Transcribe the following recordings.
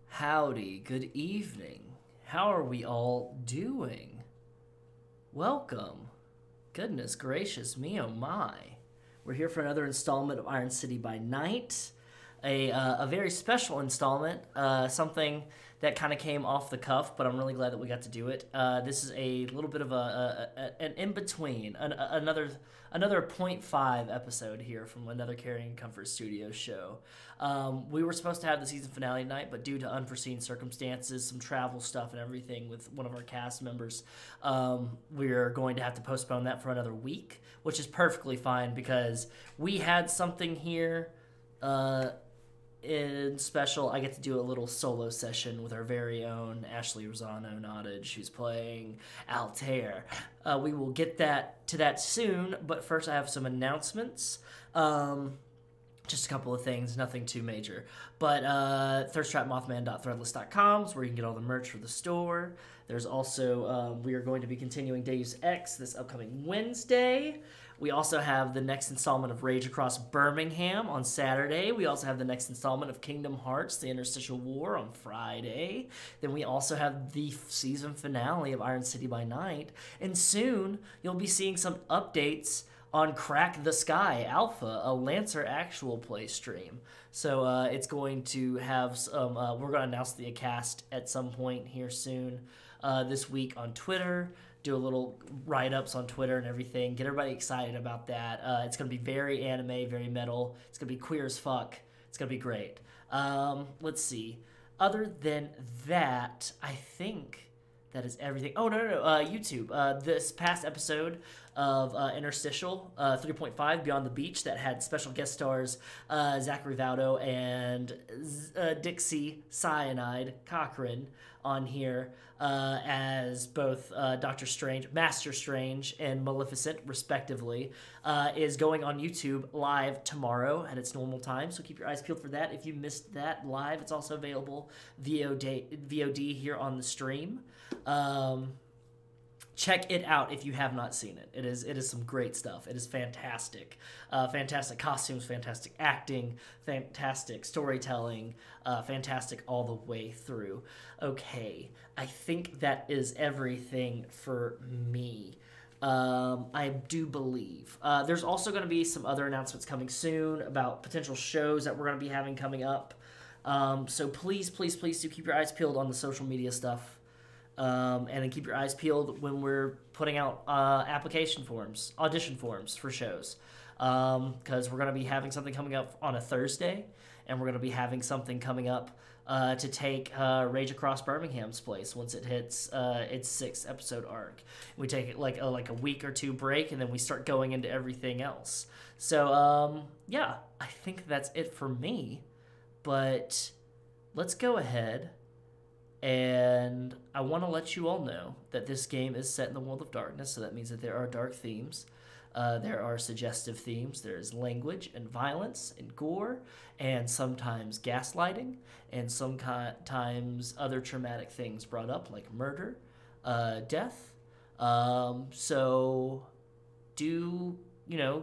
Howdy, good evening. How are we all doing? Welcome. Goodness gracious me, oh my. We're here for another installment of Iron City by Night. A very special installment, something that kind of came off the cuff, but I'm really glad that we got to do it. This is a little bit of an in-between, another 0.5 episode here from another Carrion Comfort Studios show. We were supposed to have the season finale tonight, but due to unforeseen circumstances, some travel stuff and everything with one of our cast members, we're going to have to postpone that for another week, which is perfectly fine because we had something here in special. I get to do a little solo session with our very own Ashley Rosano-Nottage, who's playing Altair. We will get to that soon, but first I have some announcements. Just a couple of things, nothing too major. But thirsttrapmothman.threadless.com is where you can get all the merch for the store. There's also, we are going to be continuing Deus Ex this upcoming Wednesday. We also have the next installment of Rage Across Birmingham on Saturday. We also have the next installment of Kingdom Hearts, The Interstitial War on Friday. Then we also have the season finale of Iron City by Night. And soon, you'll be seeing some updates on Crack the Sky Alpha, a Lancer actual play stream. So it's going to have some, we're going to announce the cast at some point here soon this week on Twitter. Do a little write-ups on Twitter and everything. Get everybody excited about that. It's going to be very anime, very metal. It's going to be queer as fuck. It's going to be great. Let's see. Other than that, I think that is everything. Oh, no. YouTube. This past episode of Interstitial 3.5 Beyond the Beach that had special guest stars Zachary Valdo and Dixie Cyanide Cochran on here as both Doctor Strange, Master Strange, and Maleficent, respectively, is going on YouTube live tomorrow at its normal time. So keep your eyes peeled for that. If you missed that live, it's also available VOD here on the stream. Check it out if you have not seen it. It is some great stuff. It is fantastic. Fantastic costumes, fantastic acting, fantastic storytelling, fantastic all the way through. Okay, I think that is everything for me. I do believe. There's also going to be some other announcements coming soon about potential shows that we're going to be having coming up. So please do keep your eyes peeled on the social media stuff. And then keep your eyes peeled when we're putting out audition forms for shows. Because we're going to be having something coming up on a Thursday, and we're going to be having something coming up to take Rage Across Birmingham's place once it hits its 6 episode arc. We take it like a week or two break, and then we start going into everything else. So, yeah, I think that's it for me. But let's go ahead. And I want to let you all know that this game is set in the world of darkness, so that means that there are dark themes, there are suggestive themes, there is language and violence and gore, and sometimes gaslighting, and sometimes other traumatic things brought up, like murder, death. So do,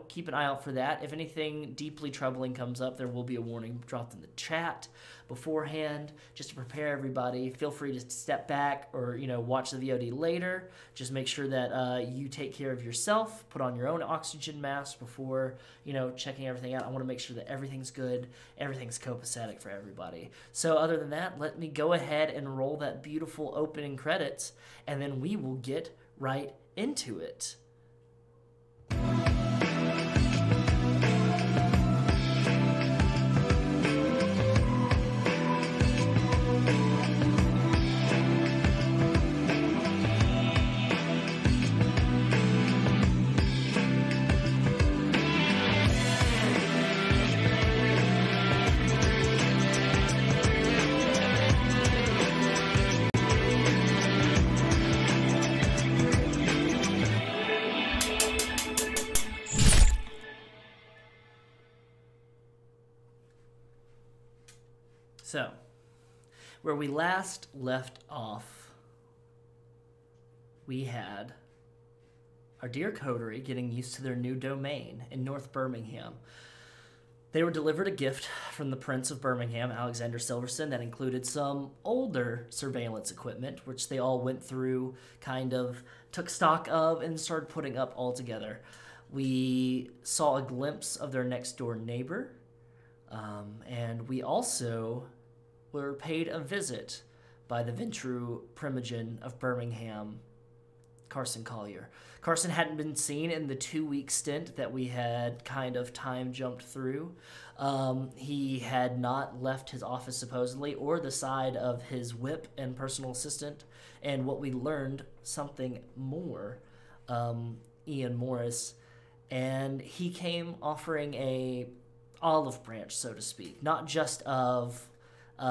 keep an eye out for that. If anything deeply troubling comes up, there will be a warning dropped in the chat beforehand, just to prepare everybody. Feel free to step back or, watch the VOD later. Just make sure that you take care of yourself, put on your own oxygen mask before, checking everything out. I want to make sure that everything's good, everything's copacetic for everybody. So other than that, let me go ahead and roll that beautiful opening credits, and then we will get right into it. So, where we last left off we had our dear coterie getting used to their new domain in North Birmingham. They were delivered a gift from the Prince of Birmingham, Alexander Silverson, that included some older surveillance equipment, which they all went through, kind of took stock of, and started putting up all together. We saw a glimpse of their next door neighbor, and we also were paid a visit by the Ventru Primogen of Birmingham, Carson Collier. Carson hadn't been seen in the 2-week stint that we had kind of time jumped through. He had not left his office, supposedly, or the side of his whip and personal assistant. And what we learned, something more, Ian Morris, and he came offering a olive branch, so to speak, not just of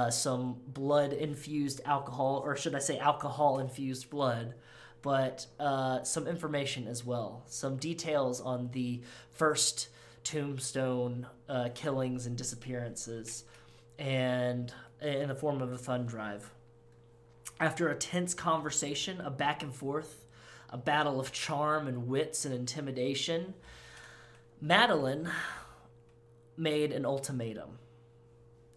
some blood-infused alcohol, or should I say alcohol-infused blood, but some information as well. Some details on the first Tombstone killings and disappearances, and in the form of a fund drive. After a tense conversation, a back and forth, a battle of charm and wits and intimidation, Madelyn made an ultimatum.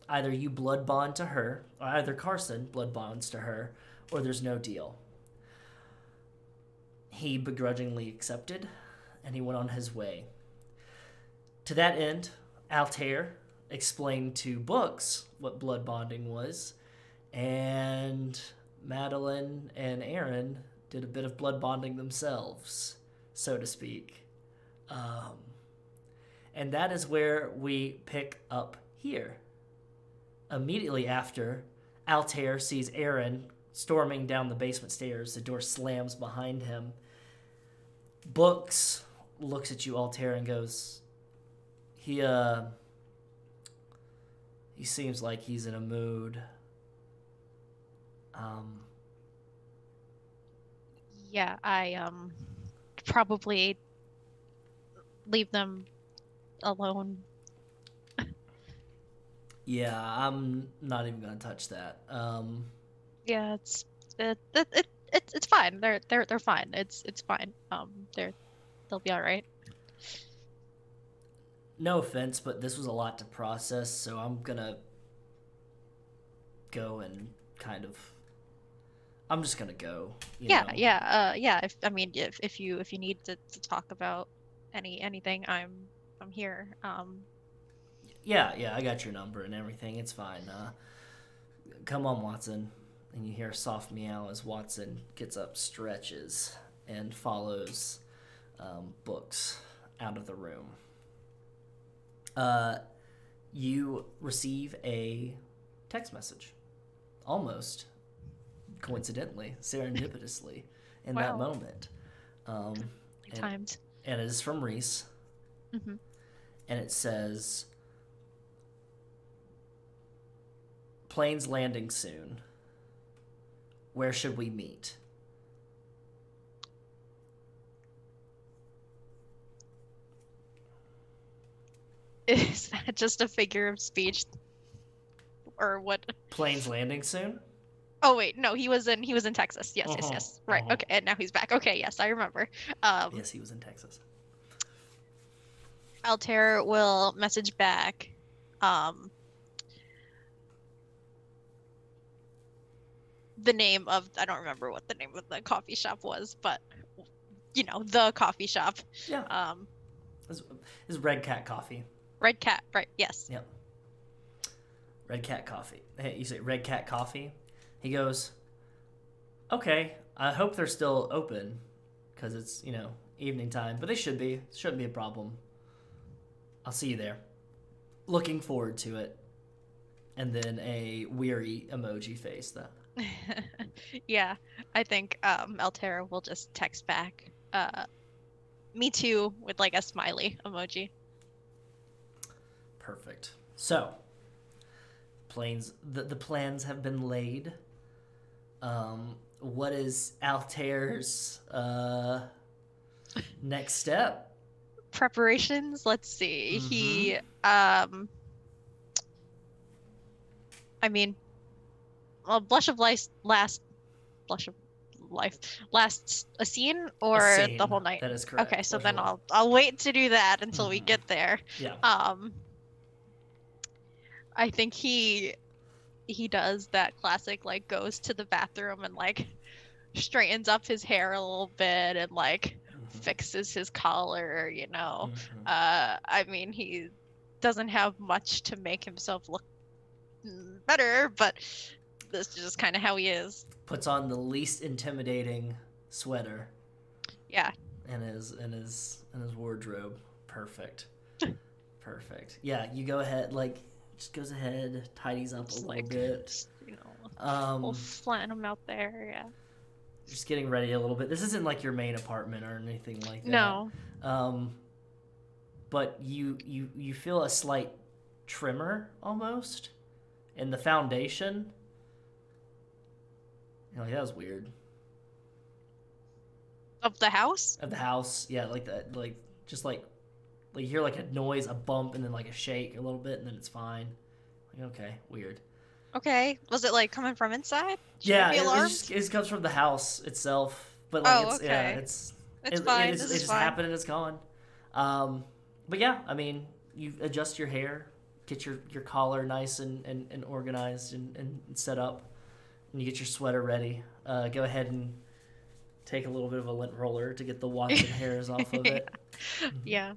Either you blood bond to her, or either Carson blood bonds to her, or there's no deal. He begrudgingly accepted, and he went on his way. To that end, Altair explained to Books what blood bonding was, and Madelyn and Aaron did a bit of blood bonding themselves, so to speak. And that is where we pick up here. Immediately after, Altair sees Aaron storming down the basement stairs. The door slams behind him. Books looks at you, Altair, and goes, he seems like he's in a mood. Yeah, I probably leave them alone. Yeah, I'm not even gonna touch that. Yeah, it's fine. They're fine. It's fine. They'll be all right. No offense, but this was a lot to process, so I'm gonna go and kind of. I'm just gonna go. Yeah, know? yeah. If you need to talk about anything, I'm here. Yeah, I got your number and everything. It's fine. Come on, Watson. And you hear a soft meow as Watson gets up, stretches, and follows Books out of the room. You receive a text message, almost coincidentally, serendipitously, in that moment. Timed. And it is from Reece. Mm-hmm. And it says, "Plane's landing soon. Where should we meet?" Is that just a figure of speech, or what? Plane's landing soon? Oh wait, no, he was in Texas. Yes. Right. Okay, and now he's back. Okay, yes, I remember. Yes, he was in Texas. Altair will message back. The name of, I don't remember what the name of the coffee shop was, but the coffee shop. Yeah. It's Red Cat Coffee. Red Cat, right? Yes. Yep. Red Cat Coffee. Hey, you say Red Cat Coffee? He goes, "Okay, I hope they're still open, because it's, evening time, but they should be. Shouldn't be a problem. I'll see you there. Looking forward to it." And then a weary emoji face, though. Yeah, I think Altair will just text back, "Me too," with like a smiley emoji. Perfect. So, the plans have been laid. What is Altair's next step? Preparations. Let's see. Mm-hmm. He, blush of last a scene or A the scene. whole night? That is correct. Okay, so then Whole... I'll wait to do that until we Mhm. get there. Yeah. I think he does that classic, like, goes to the bathroom and like straightens up his hair a little bit and like fixes his collar, you know. I mean, he doesn't have much to make himself look better, but this is just kind of how he is. Puts on the least intimidating sweater. Yeah. In his wardrobe. Perfect. Perfect. Yeah, you go ahead, like, just goes ahead, tidies up just a little bit. Just, you know, we'll flatten him out there, yeah. Just getting ready a little bit. This isn't like your main apartment or anything like that. No. But you feel a slight tremor almost in the foundation. You're like, that was weird. Of the house? Of the house, yeah, like that, like just like you hear like a noise, a bump, and then like a shake a little bit, and then it's fine. Like, okay, weird. Okay, was it like coming from inside? Yeah, it comes from the house itself, but like it's okay. Yeah, it's fine. It just happened and it's gone. But yeah, I mean, you adjust your hair, get your collar nice and organized and set up, and you get your sweater ready. Go ahead and take a little bit of a lint roller to get the Watson hairs off of it. Yeah.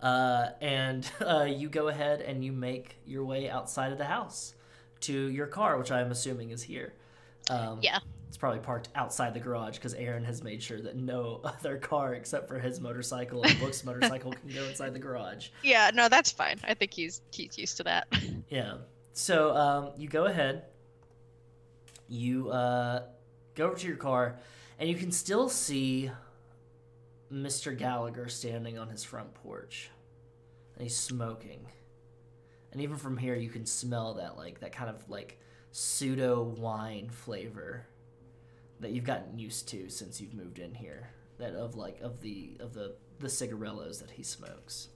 And you go ahead and you make your way outside of the house to your car, which I'm assuming is here. Yeah. It's probably parked outside the garage because Aaron has made sure that no other car except for his motorcycle and Book's motorcycle can go inside the garage. Yeah, no, that's fine. I think he's used to that. Yeah. So you go ahead. You go over to your car, and you can still see Mr. Gallagher standing on his front porch, and he's smoking. And even from here, you can smell that kind of like pseudo wine flavor that you've gotten used to since you've moved in here. That of the cigarillos that he smokes.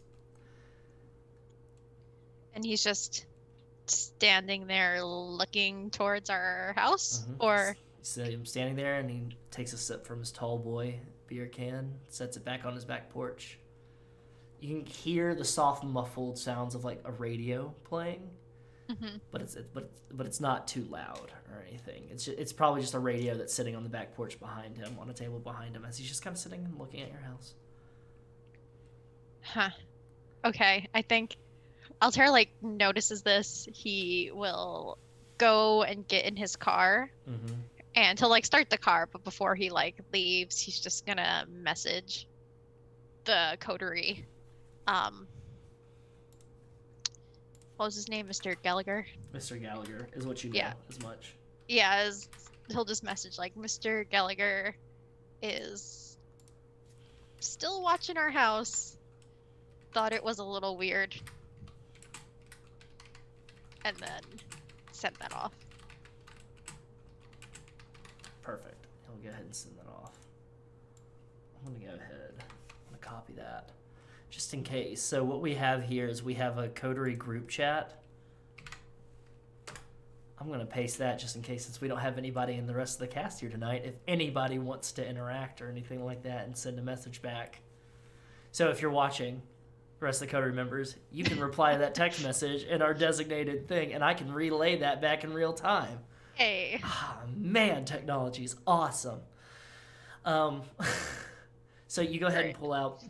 And he's just standing there looking towards our house, Mm-hmm. or So I'm standing there, and he takes a sip from his tall boy beer can, sets it back on his back porch. You can hear the soft, muffled sounds of like a radio playing, but it's not too loud or anything. It's probably just a radio that's sitting on the back porch behind him, on a table behind him, as he's just kind of sitting and looking at your house. Huh. Okay, I think Altair like notices this. He will go and get in his car. And he'll like start the car, but before he like leaves, he's just gonna message the coterie. What was his name? Mr. Gallagher? Mr. Gallagher is what you know as much. Yeah, he'll just message like, Mr. Gallagher is still watching our house. Thought it was a little weird. And then send that off. Perfect. I'll go ahead and send that off. I'm going to go ahead. I'm going to copy that just in case. So what we have here is we have a coterie group chat. I'm going to paste that just in case, since we don't have anybody in the rest of the cast here tonight. If anybody wants to interact or anything like that and send a message back. So if you're watching, the rest of the coterie members, you can reply to that text message in our designated thing, and I can relay that back in real time. Hey. Ah, man, technology is awesome. So you go ahead and pull out,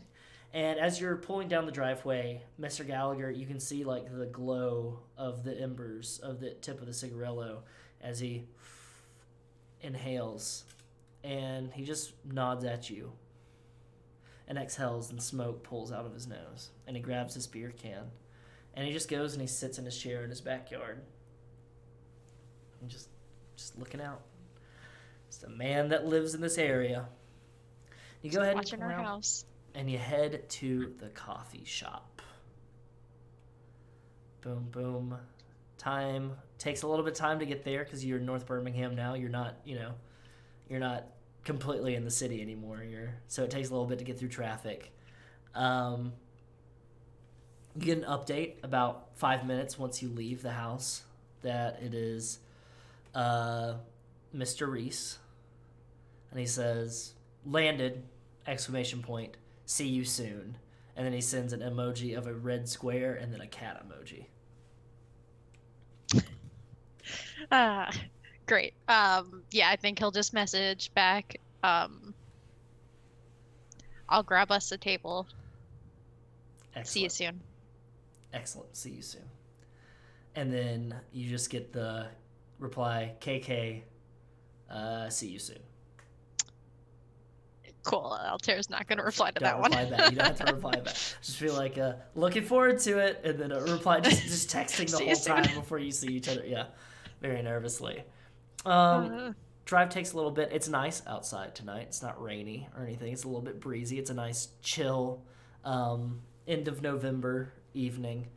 and as you're pulling down the driveway, Mr. Gallagher, you can see like the glow of the embers of the tip of the cigarillo as he inhales, and he just nods at you and exhales, and smoke pulls out of his nose, and he grabs his beer can, and he just goes and he sits in his chair in his backyard and just looking out. It's the man that lives in this area. You go ahead watching and our house, and you head to the coffee shop. Boom, boom. Time takes a little bit of time to get there because you're in North Birmingham now. You're not, you're not completely in the city anymore. So it takes a little bit to get through traffic. You get an update about 5 minutes once you leave the house that it is Mr. Reece and he says, "Landed!" Exclamation point. See you soon. And then he sends an emoji of a red square and then a cat emoji. Great. Yeah, I think he'll just message back. I'll grab us a table. Excellent. See you soon. Excellent. See you soon. And then you just get the reply, KK, see you soon. Cool. Altair's not going to reply to that one. Don't reply back. You don't have to reply back. Just feel like, looking forward to it, and then a reply, just texting the whole time before you see each other. Yeah, very nervously. Drive takes a little bit. It's nice outside tonight. It's not rainy or anything. It's a little bit breezy. It's a nice, chill, end of November evening.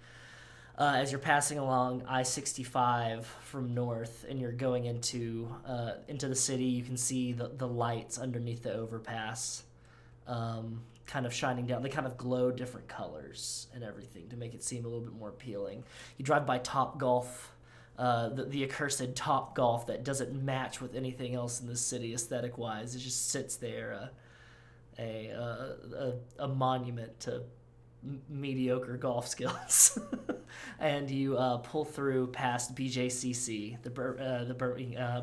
As you're passing along I-65 from north and you're going into the city, you can see the lights underneath the overpass kind of shining down. They kind of glow different colors and everything to make it seem a little bit more appealing. You drive by Top Golf, the accursed Top Golf that doesn't match with anything else in the city aesthetic-wise. It just sits there, a monument to mediocre golf skills. And you pull through past BJCC, the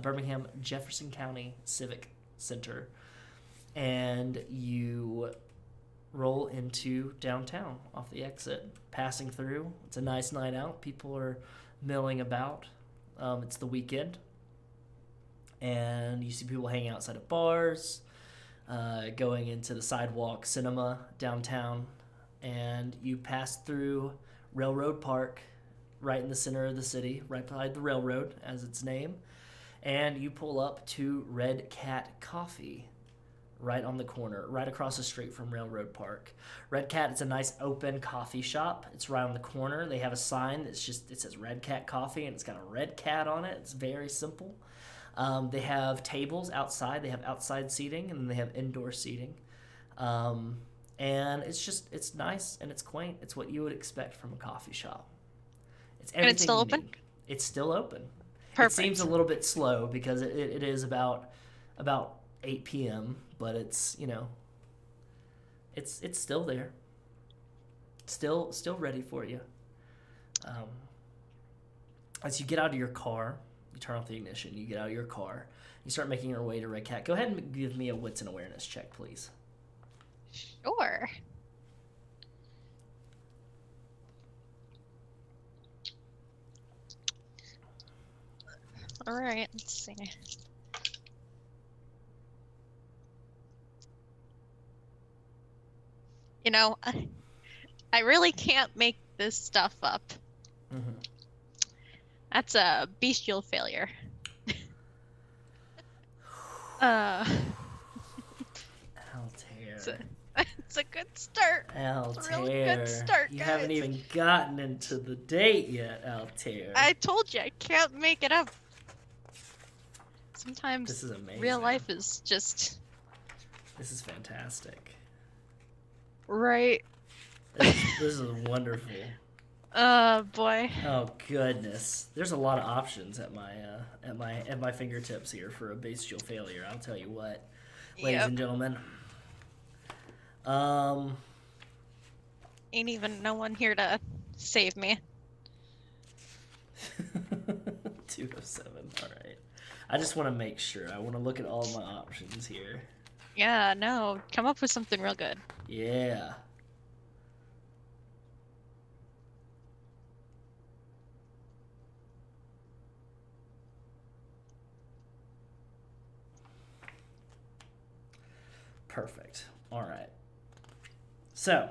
Birmingham Jefferson County Civic Center, and you roll into downtown off the exit, passing through. It's a nice night out. People are milling about. It's the weekend, and you see people hanging outside of bars, going into the sidewalk cinema downtown, and you pass through Railroad Park, right in the center of the city, right behind the railroad, as its name, and you pull up to Red Cat Coffee, right on the corner, right across the street from Railroad Park. Red Cat, it's a nice open coffee shop. It's right on the corner. They have a sign it says Red Cat Coffee, and it's got a red cat on it. It's very simple. They have tables outside. They have outside seating, and then they have indoor seating. And it's nice and it's quaint. It's what you would expect from a coffee shop. It's everything. And it's still open? It's still open. Perfect. It seems a little bit slow because it is about 8 p.m., but it's, it's still there. Still ready for you. As you get out of your car, you turn off the ignition, you get out of your car, you start making your way to Red Cat. Go ahead and give me a wits and awareness check, please. Sure. All right, let's see. I really can't make this stuff up. Mm-hmm. That's a bestial failure. Altair. It's a good start. Altair. It's a really good start, you guys. haven't even gotten into the date yet, Altair. I told you, I can't make it up. Sometimes this is amazing. Real life is just... This is fantastic. Right. This is wonderful. Boy. Oh goodness, there's a lot of options at my fingertips here for a bestial failure. I'll tell you what, ladies and gentlemen. Ain't even no one here to save me. 207. All right. I just want to make sure. I want to look at all my options here. Yeah. No. Come up with something real good. Yeah. Perfect. All right. So,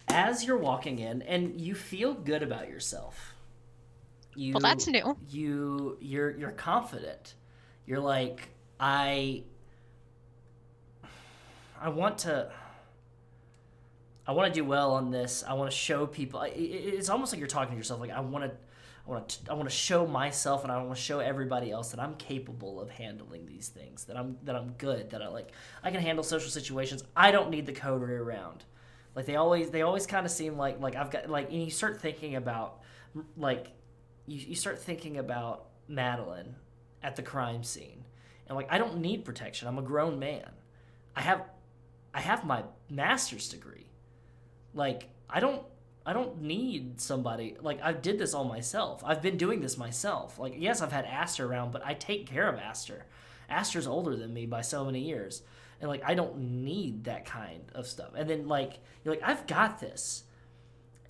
as you're walking in, and you feel good about yourself. Well, that's new. You're confident. You're like, I want to do well on this. I want to show people. It's almost like you're talking to yourself. Like I want to show myself, and I want to show everybody else that I'm capable of handling these things. That I'm good. That I can handle social situations. I don't need the coterie around. Like they always kind of seem like I've got and you start thinking about like you start thinking about Madelyn at the crime scene. And like, I don't need protection. I'm a grown man. I have my master's degree. Like, I don't need somebody. Like, I did this all myself. I've been doing this myself. Like, yes, I've had Aster around, but I take care of Aster. Aster's older than me by so many years. And like, I don't need that kind of stuff. And then like, you're like, I've got this.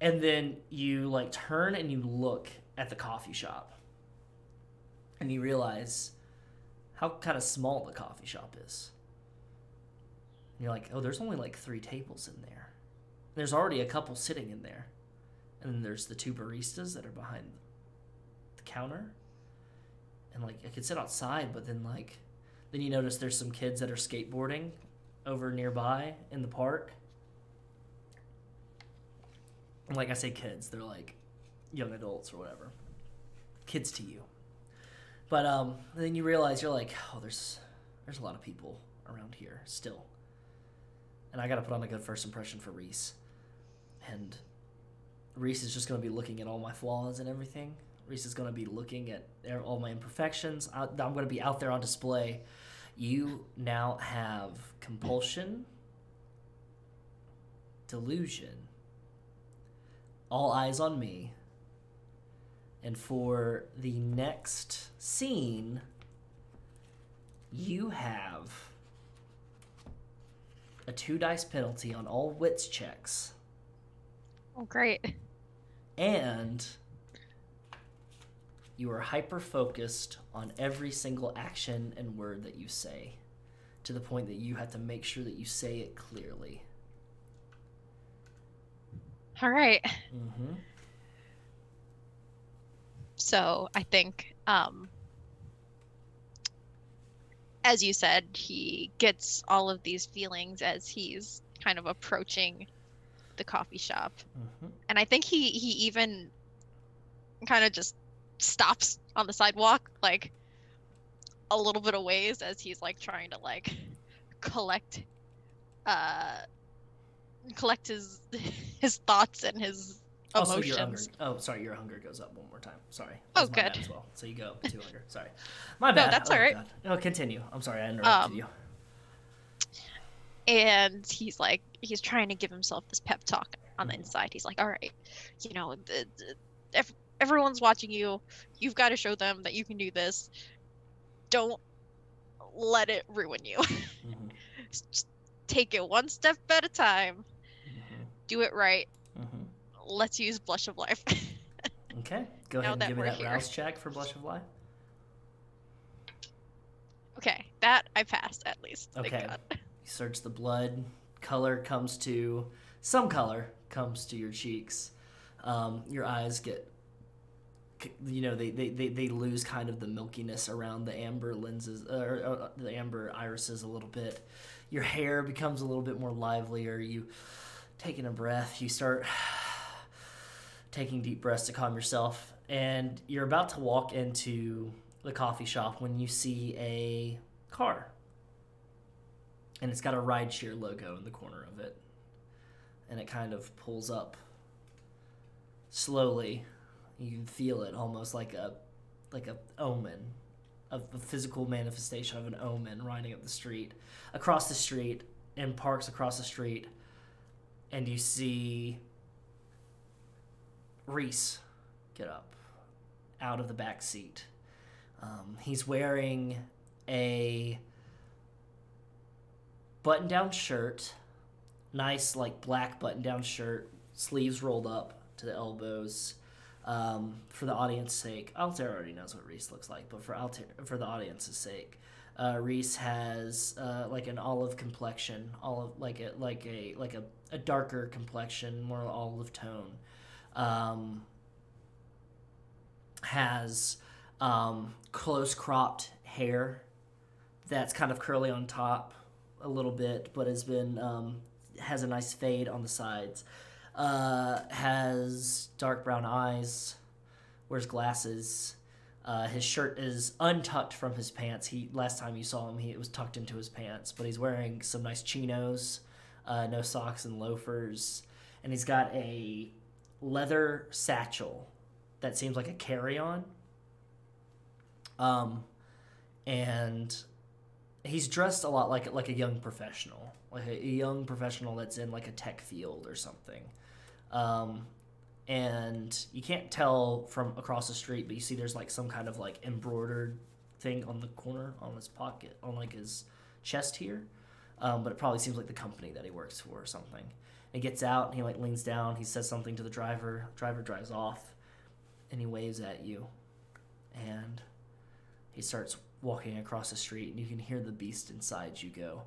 And then you like turn and you look at the coffee shop. And you realize how kind of small the coffee shop is. And you're like, oh, there's only like 3 tables in there. There's already a couple sitting in there. And then there's the 2 baristas that are behind the counter. And like, I could sit outside, but then like, then you notice there's some kids that are skateboarding over nearby in the park. And like, I say kids, they're like young adults or whatever. Kids to you. But then you realize you're like, oh, there's a lot of people around here still. And I got to put on a good first impression for Reece. And Reece is just going to be looking at all my flaws and everything. Reece is going to be looking at all my imperfections. I'm going to be out there on display. You now have compulsion, delusion, all eyes on me. And for the next scene, you have a 2 dice penalty on all wits checks. Oh, great. And you are hyper-focused on every single action and word that you say, to the point that you have to make sure that you say it clearly. All right. Mm-hmm. So I think, as you said, he gets all of these feelings as he's kind of approaching the coffee shop. Mm-hmm. And I think he even kind of just stops on the sidewalk, like a little bit of ways, as he's like trying to like collect his thoughts and his emotions. Your hunger goes up one more time. Sorry. Oh, good. As well. So you go up 2 hunger. Sorry. My bad. No, that's all right. God. No, continue. I'm sorry, I interrupted you. And he's trying to give himself this pep talk on the inside. He's like, all right, you know, everyone's watching you. You've got to show them that you can do this. Don't let it ruin you. Mm-hmm. Just take it one step at a time. Mm-hmm. Do it right. Mm-hmm. Let's use Blush of Life. Okay. Go ahead and give me that rouse check for Blush of Life. Okay. That I passed at least. Okay. Thank God. You search the blood. Some color comes to your cheeks. Your eyes get, you know, they lose kind of the milkiness around the amber lenses, or the amber irises a little bit. Your hair becomes a little bit more livelier. You taking a breath. You start taking deep breaths to calm yourself. And you're about to walk into the coffee shop when you see a car. And it's got a rideshare logo in the corner of it. And it kind of pulls up slowly. You can feel it almost like a omen, of a physical manifestation of an omen riding up the street. Across the street, and parks across the street, and you see Reece get up out of the back seat. He's wearing a button-down shirt, nice like black button-down shirt, sleeves rolled up to the elbows. For the audience's sake, Altair already knows what Reece looks like, but for the audience's sake, Reece has like an olive complexion, like a darker complexion, more olive tone. Has close cropped hair that's kind of curly on top a little bit, but has a nice fade on the sides. Has dark brown eyes, wears glasses. His shirt is untucked from his pants. Last time you saw him, it was tucked into his pants, but he's wearing some nice chinos, no socks and loafers, and he's got a leather satchel that seems like a Carrion. And he's dressed a lot like a young professional, like a young professional that's in like a tech field or something. And you can't tell from across the street, but you see there's like some kind of like embroidered thing on the corner on his pocket, on like his chest here. But it probably seems like the company that he works for or something. And he gets out and he like leans down. He says something to the driver. Driver drives off, and he waves at you. And he starts walking across the street, and you can hear the beast inside you go,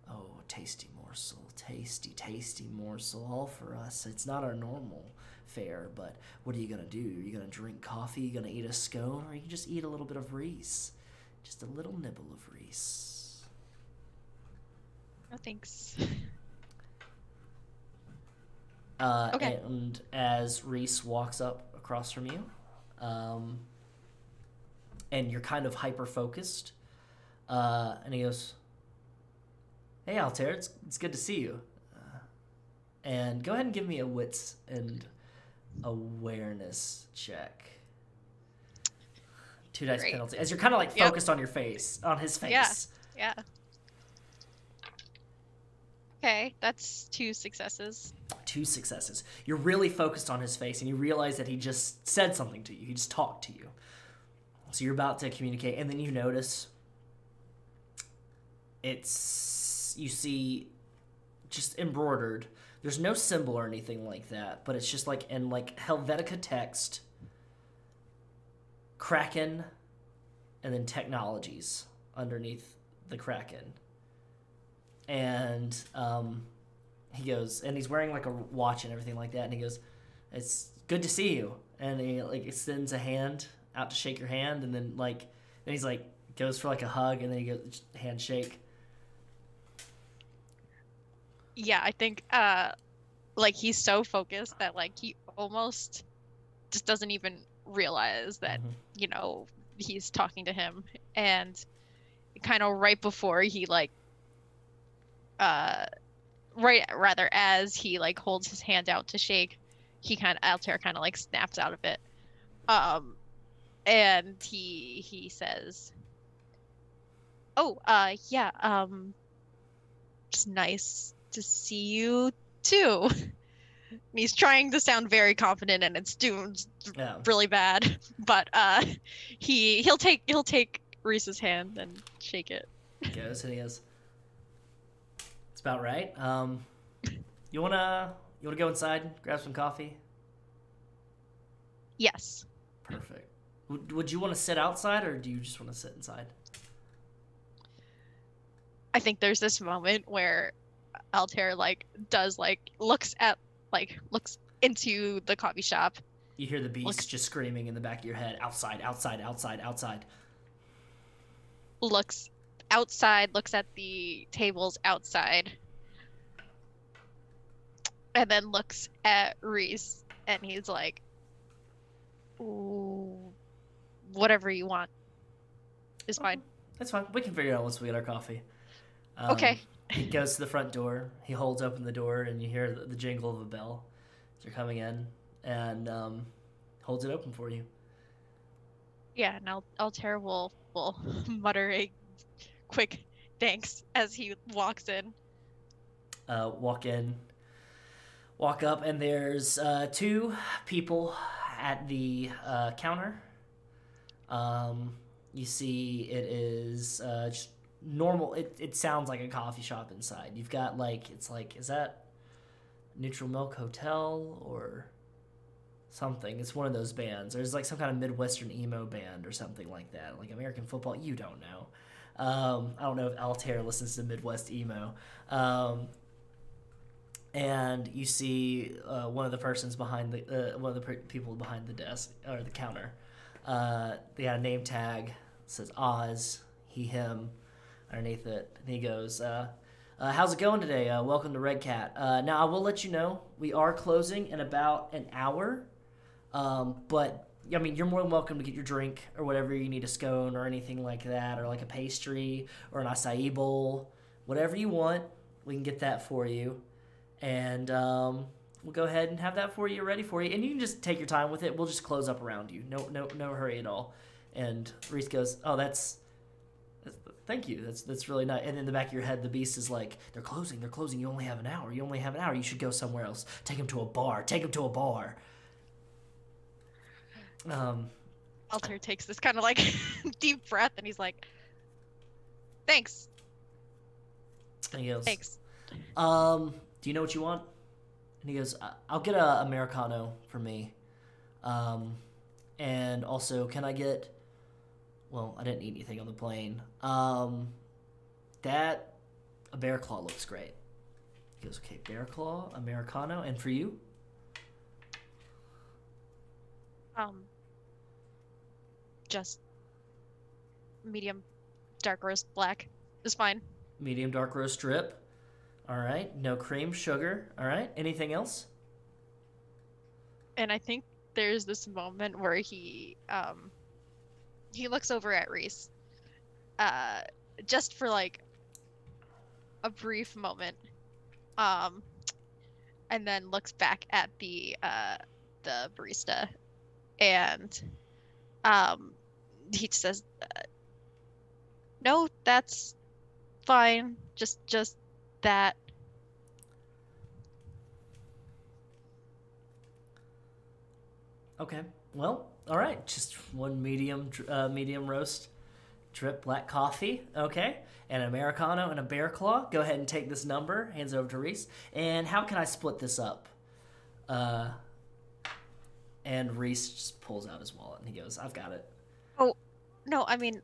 "Oh, tasty morsel, tasty, tasty morsel, all for us. It's not our normal fare, but what are you going to do? Are you going to drink coffee? Are you going to eat a scone? Or you can just eat a little bit of Reece? Just a little nibble of Reece." No, thanks. Okay. And as Reece walks up across from you, and you're kind of hyper-focused, and he goes, "Hey, Altair, it's good to see you. And go ahead and give me a wits and awareness check." 2 dice penalty. As you're kind of like focused on your face, on his face. Yeah. Okay, that's 2 successes. 2 successes. You're really focused on his face, and you realize that he just said something to you. He just talked to you. So you're about to communicate, and then you notice you see just embroidered. There's no symbol or anything like that, but it's just like in like Helvetica text, Kraken, and then technologies underneath the Kraken. And he goes, and he's wearing like a watch and everything like that, and he goes, "It's good to see you." And he like extends a hand out to shake your hand, and then he's like goes for like a hug, and then he goes handshake. Yeah, I think like he's so focused that like he almost just doesn't even realize that he's talking to him. And kind of right before he like as he like holds his hand out to shake, Altair kind of like snaps out of it, and he says, "Oh, yeah, it's nice to see you too." And he's trying to sound very confident, and it's doomed really bad. But he'll take Reese's hand and shake it. He goes and he goes, "It's about right. You wanna go inside, grab some coffee?" Yes. Perfect. Would you want to sit outside, or do you just want to sit inside? I think there's this moment where Altair looks into the coffee shop. You hear the beast just screaming in the back of your head, "Outside, outside, outside, outside." Looks outside, looks at the tables outside, and then looks at Reece, and he's like, "Ooh, whatever you want is fine." That's fine. We can figure it out once we get our coffee. Okay. He goes to the front door. He holds open the door, and you hear the jingle of a bell as you're coming in, and holds it open for you. Yeah, and Altair will mutter a quick thanks as he walks in. Walk up, and there's 2 people at the counter. You see it is just normal. It sounds like a coffee shop inside. You've got is that Neutral Milk Hotel or something? It's one of those bands. There's like some kind of Midwestern emo band or something like that, like American Football. You don't know. I don't know if Altair listens to Midwest emo. And you see one of the persons behind one of the people behind the desk or the counter. They got a name tag that says Oz, he, him, underneath it. And he goes, "How's it going today? Welcome to Red Cat. Now, I will let you know, we are closing in about an hour. But, I mean, you're more than welcome to get your drink or whatever you need, a scone or anything like that, or like a pastry or an acai bowl. Whatever you want, we can get that for you. And we'll go ahead and have that for you, ready for you, and you can just take your time with it. We'll just close up around you. No hurry at all. And Reece goes, oh, thank you. That's really nice. And in the back of your head, the beast is like, they're closing. You only have an hour. You should go somewhere else. Take him to a bar. Altair takes this kind of like deep breath, and he's like, thanks. And he goes, thanks. Do you know what you want? And he goes, I'll get a Americano for me. And also, can I get... Well, I didn't eat anything on the plane. A bear claw looks great. He goes, okay, bear claw, Americano, and for you? Just medium dark roast black is fine. Medium dark roast strip. All right, no cream, sugar. All right, anything else? And I think there's this moment where he looks over at Reece, just for like a brief moment, and then looks back at the barista, and he says, "No, that's fine. Just that." Okay. Well, all right. Just one medium roast drip black coffee. Okay. And an Americano and a bear claw. Go ahead and take this number. Hands it over to Reece. And how can I split this up? And Reece just pulls out his wallet and he goes, I've got it. Oh, no, I mean,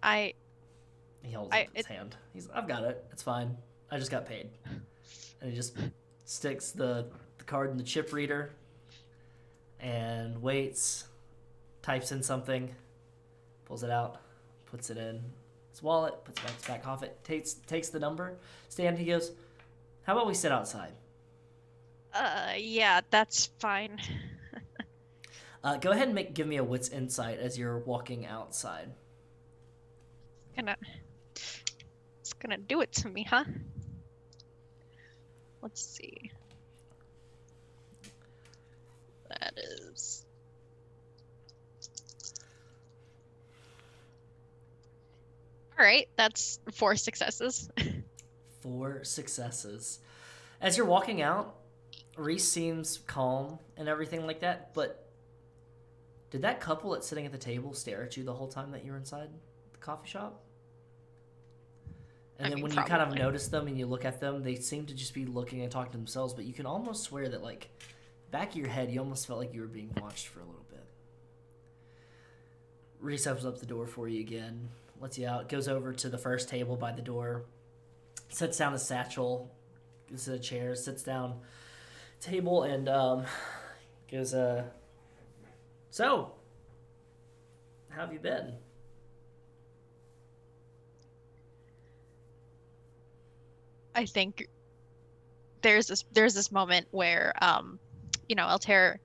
He holds up his hand. I've got it. It's fine. I just got paid. And he just sticks the card in the chip reader and waits, types in something, pulls it out, puts it in his wallet, puts it back in his back pocket, takes the number. Stan, he goes, how about we sit outside? Yeah, that's fine. Go ahead and give me a wits insight as you're walking outside. It's gonna do it to me, huh? Let's see. That is... Alright, that's 4 successes. 4 successes. As you're walking out, Reece seems calm and everything like that, but did that couple that's sitting at the table stare at you the whole time that you were inside the coffee shop? And then when probably. You kind of notice them and you look at them, they seem to just be looking and talking to themselves, but you can almost swear that, like, back of your head, you almost felt like you were being watched for a little bit. Reece opens up the door for you again, lets you out, goes over to the first table by the door, sets down his satchel, gets to a chair, sits down table, and goes, so, how have you been? I think there's this moment where Altair,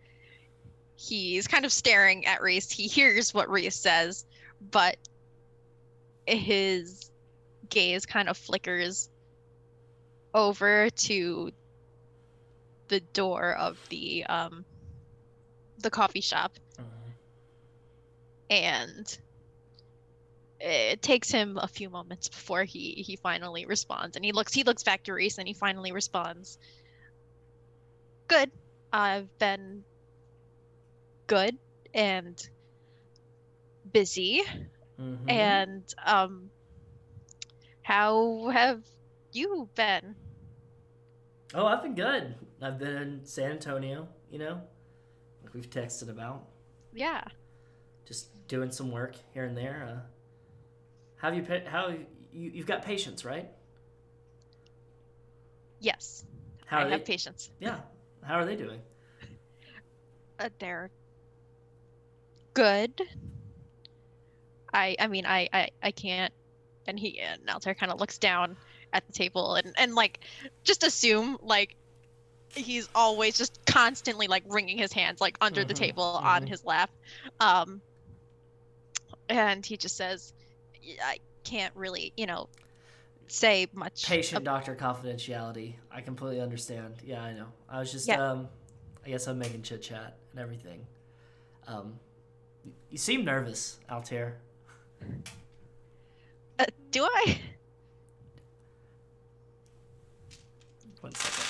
he's kind of staring at Reece. He hears what Reece says, but his gaze kind of flickers over to the door of the coffee shop. And it takes him a few moments before he finally responds, and he looks back to Reece and he finally responds, good. I've been good and busy. Mm-hmm. And how have you been? Oh, I've been good. I've been in San Antonio, like we've texted about. Yeah. Just doing some work here and there. You've got patients, right? Yes. I have patients. Yeah. How are they doing? They're good. I can't. And Altair kind of looks down at the table and like just assume like he's always just constantly like wringing his hands like under the table on his lap. And he just says, I can't really, say much. Patient doctor confidentiality. I completely understand. Yeah, I know. I was just, yeah. I guess I'm making chit chat and everything. You seem nervous, Altair. Do I? One second.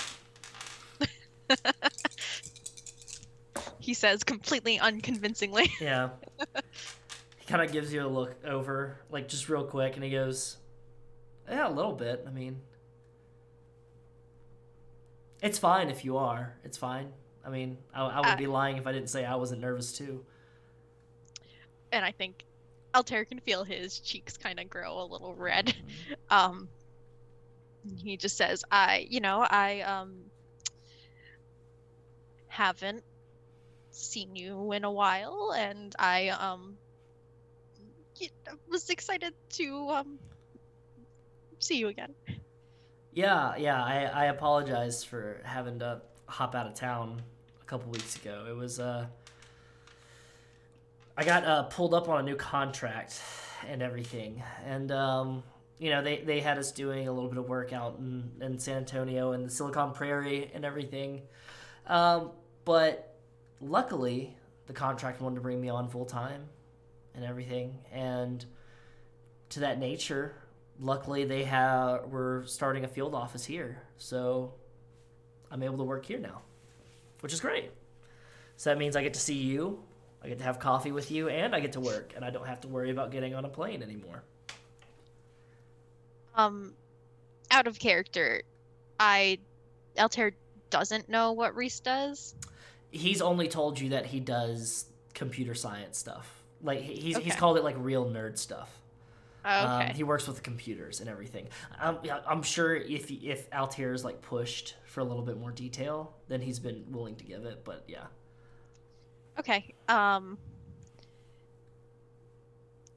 He says completely unconvincingly. Yeah. He kind of gives you a look over, like just real quick, and he goes, "Yeah, a little bit. I mean, it's fine if you are. It's fine. I mean, I would be lying if I didn't say I wasn't nervous too." And I think Altair can feel his cheeks kind of grow a little red. He just says, I haven't seen you in a while, and I was excited to see you again. Yeah. I apologize for having to hop out of town a couple weeks ago. It was I got pulled up on a new contract and everything, and they had us doing a little bit of work out in San Antonio and the Silicon Prairie and everything, but luckily the contract wanted to bring me on full time and everything, and to that nature, luckily they were starting a field office here, so I'm able to work here now, which is great. So that means I get to see you, I get to have coffee with you, and I get to work, and I don't have to worry about getting on a plane anymore. Out of character, Altair doesn't know what Reece does. He's only told you that he does computer science stuff. Like he's Okay. called it like real nerd stuff. Okay. He works with the computers and everything. I'm sure if Altair's like pushed for a little bit more detail, then he's been willing to give it. But yeah. Okay.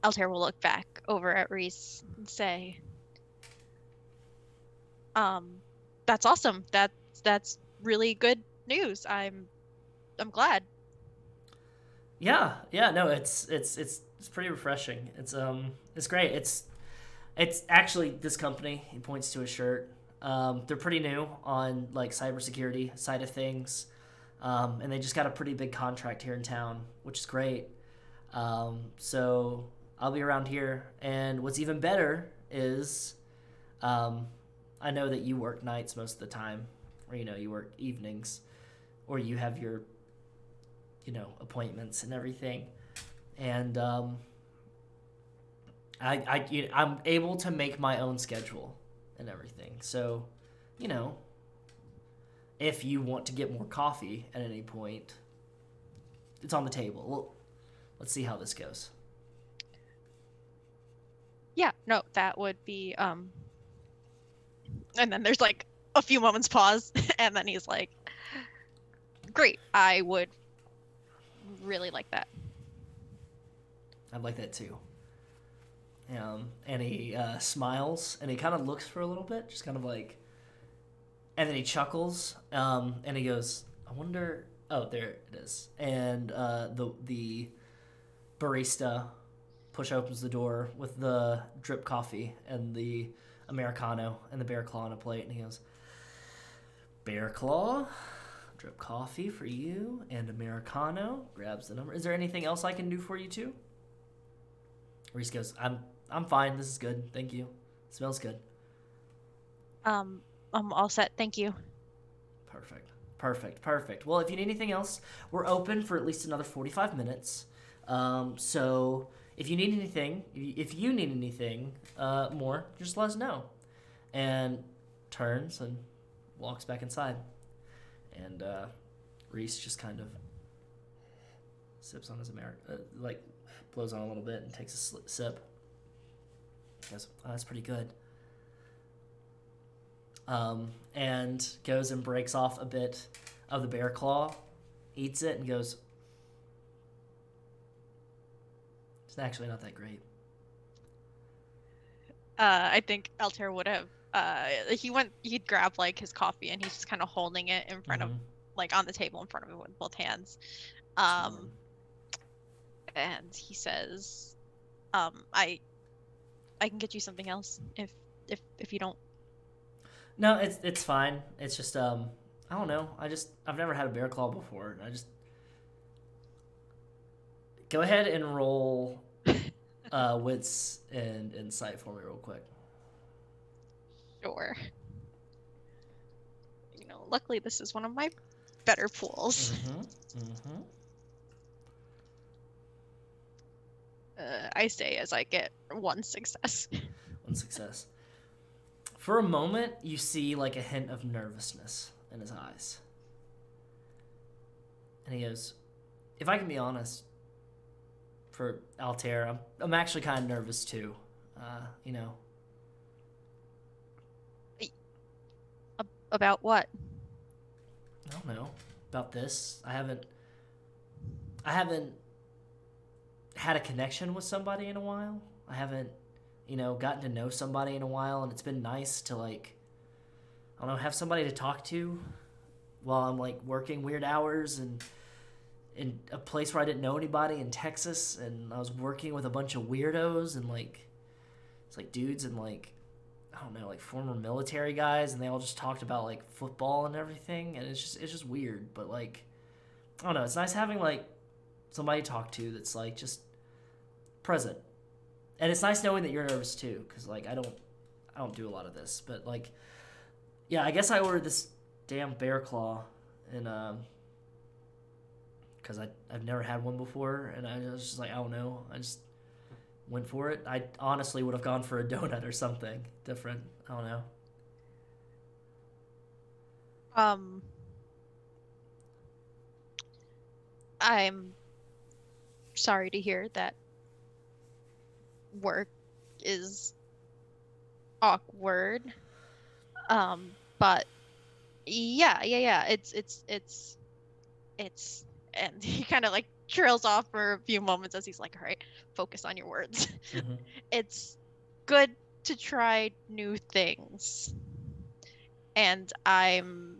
Altair will look back over at Reece and say, "That's awesome. That's really good news. I'm glad." Yeah. No, it's pretty refreshing. It's great. It's actually this company. He points to a shirt. They're pretty new on like cybersecurity side of things, and they just got a pretty big contract here in town, which is great. So I'll be around here, and what's even better is, I know that you work nights most of the time, or you work evenings, or you have your appointments and everything, and I'm able to make my own schedule and everything. So, if you want to get more coffee at any point, it's on the table. Well, let's see how this goes. Yeah, no, that would be and then there's like a few moments pause, and then he's like, "Great, I would really like that." I'd like that too. And he smiles, and he kind of looks for a little bit, just kind of like, and then he chuckles, and he goes, "I wonder." Oh, there it is. And the barista opens the door with the drip coffee and the Americano and the bear claw on a plate, and he goes, "Bear claw, drip coffee for you, and Americano." Grabs the number. "Is there anything else I can do for you too?" Reece goes, I'm fine. This is good. Thank you. It smells good." I'm all set, thank you. Perfect. Well, if you need anything else, we're open for at least another 45 minutes. So if you need anything more, just let us know. And turns and walks back inside. And Reece just kind of sips on his blows on a little bit and takes a sip. He goes, "Oh, that's pretty good." And goes and breaks off a bit of the bear claw, eats it, and goes, "It's actually not that great." I think Altair would have he'd grab like his coffee, and he's just kind of holding it in front of, like, on the table in front of him with both hands. And he says, I can get you something else if you don't. No, it's fine. It's just I don't know. I've never had a bear claw before. Go ahead and roll wits and insight for me real quick. Sure. You know, luckily this is one of my better pools. I say as I get one success. One success. For a moment, you see like a hint of nervousness in his eyes. And he goes, if I can be honest, for Altair, I'm actually kind of nervous too. You know. About what? I don't know. About this. I haven't had a connection with somebody in a while. I haven't, you know, gotten to know somebody in a while, and it's been nice to, like, I don't know, have somebody to talk to while I'm, like, working weird hours and in a place where I didn't know anybody in Texas, and I was working with a bunch of weirdos and, like, it's like dudes and, like, I don't know, like former military guys, and they all just talked about like football and everything, and it's just weird. But like, I don't know, it's nice having like somebody to talk to that's like just present, and it's nice knowing that you're nervous too, because like I don't do a lot of this, but like, yeah, I guess I ordered this damn bear claw, and because I've never had one before, and I was just like, I don't know, I just went for it. I honestly would have gone for a donut or something different. I don't know. I'm sorry to hear that work is awkward. But yeah. It's and he kind of like trails off for a few moments as he's like, all right, focus on your words. Mm-hmm. It's good to try new things. And I'm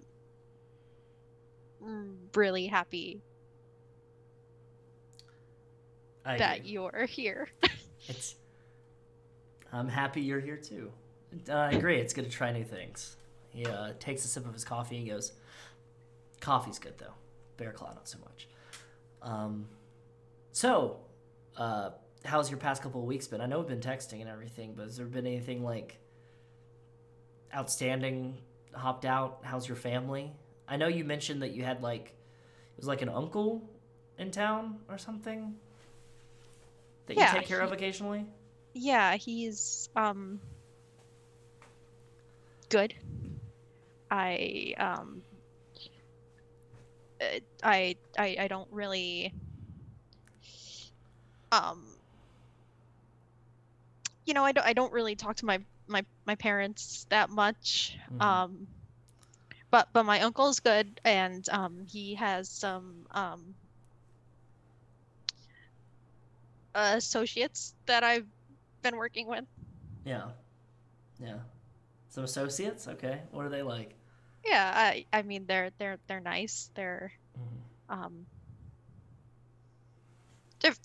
really happy that you're here. I'm happy you're here too. I agree. It's good to try new things. He takes a sip of his coffee and goes, coffee's good though. Bear claw, not so much. So, how's your past couple of weeks been? I know we've been texting and everything, but has there been anything like outstanding hopped out? How's your family? I know you mentioned that you had like, it was like an uncle in town or something that you take care of occasionally? Yeah, he's good. I don't really you know, I don't really talk to my parents that much. Mm-hmm. But my uncle's good, and he has some associates that I've been working with. Yeah. Some associates, okay. What are they like? Yeah, I mean they're nice. They're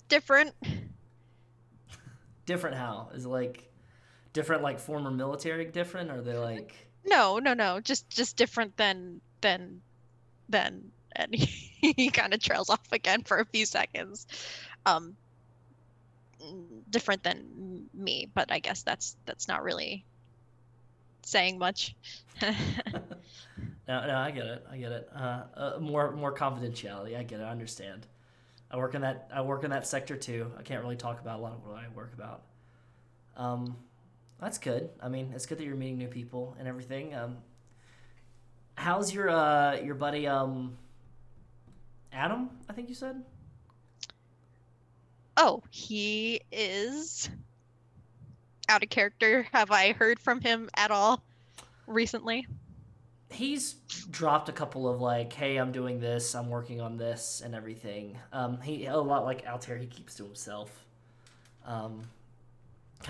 different. Different how? Is it like different like former military different? Or are they like No. Just different than and he kind of trails off again for a few seconds. Different than me, but I guess that's not really saying much. No, I get it. More confidentiality. I get it. I understand. I work in that sector too. I can't really talk about a lot of what I work about. That's good. I mean, it's good that you're meeting new people and everything. How's your buddy Adam? I think you said. Oh, he is out of character. Have I heard from him at all recently? He's dropped a couple of like, hey, I'm doing this, I'm working on this and everything. He a lot like Altair, he keeps to himself. Kind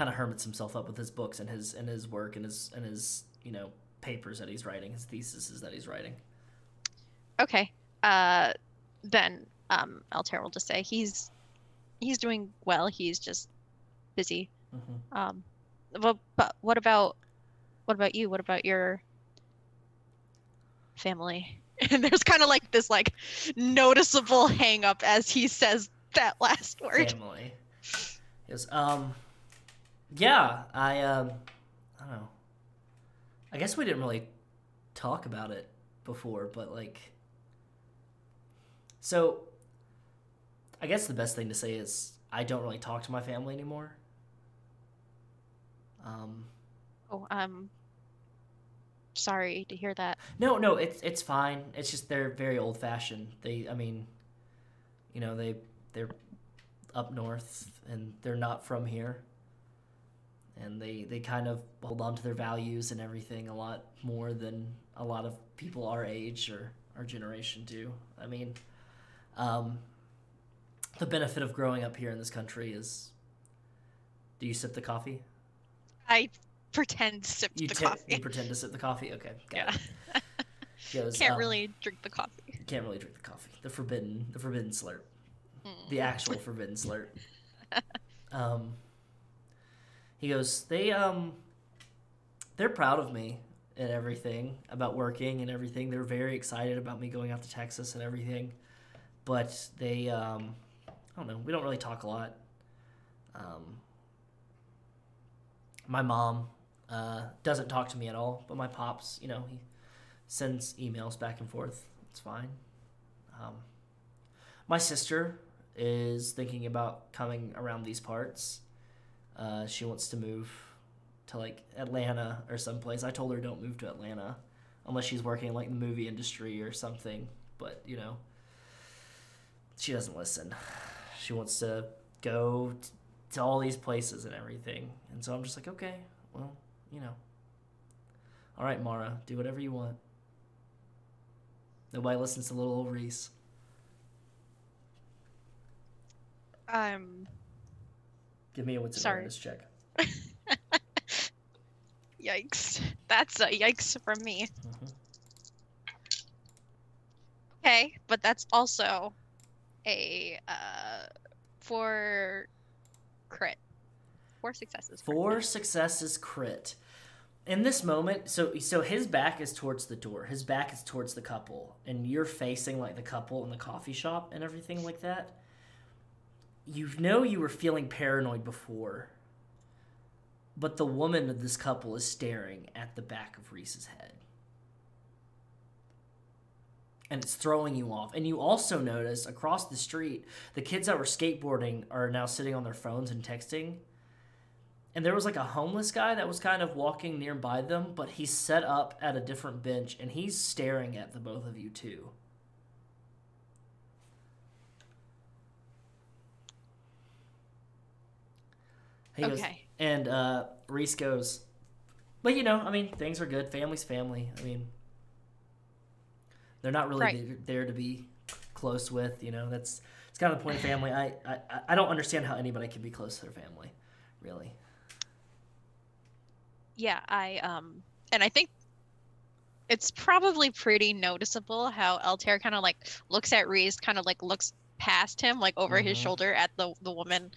of hermits himself up with his books and his work and his you know papers that he's writing, his theses that he's writing. Okay. Then Altair will just say he's doing well. He's just busy. Mm-hmm. But what about you? What about your family? And there's kind of like this like noticeable hang up as he says that last word. Family. He goes, yeah, I don't know. I guess we didn't really talk about it before, but like, so I guess the best thing to say is I don't really talk to my family anymore. Sorry to hear that. No, it's fine. It's just they're very old fashioned. They're up north and they're not from here. And they kind of hold on to their values and everything a lot more than a lot of people our age or our generation do. I mean, the benefit of growing up here in this country is, do you sip the coffee? I pretend to sip the coffee. You pretend to sip the coffee? Okay, got it. Goes, can't really drink the coffee. Can't really drink the coffee. The forbidden slurp. The actual forbidden slurp. He goes, they're proud of me and everything, about working and everything. They're very excited about me going out to Texas and everything. But they, I don't know, we don't really talk a lot. My mom doesn't talk to me at all, but my pops, he sends emails back and forth. It's fine. My sister is thinking about coming around these parts. She wants to move to like Atlanta or someplace. I told her don't move to Atlanta unless she's working like the movie industry or something. But she doesn't listen. She wants to go to all these places and everything. And so I'm just like, okay, well, all right, Mara, do whatever you want. Nobody listens to little old Reece. Give me a wits and awareness check. Yikes. That's a yikes from me. Okay, but that's also a 4 crit. 4 successes. 4 successes crit. In this moment, so his back is towards the door. His back is towards the couple, and you're facing like the couple in the coffee shop and everything like that. You were feeling paranoid before, but the woman of this couple is staring at the back of Reece's head. And it's throwing you off. And you also notice across the street, the kids that were skateboarding are now sitting on their phones and texting. And there was like a homeless guy that was kind of walking nearby them, but he's set up at a different bench, and he's staring at the both of you too. Okay. And Reece goes, but things are good. Family's family. They're not really there to be close with. It's kind of the point of family. I don't understand how anybody can be close to their family, really. Yeah, and I think it's probably pretty noticeable how Altair kind of like looks at Reece, kind of like looks past him, like over his shoulder at the woman,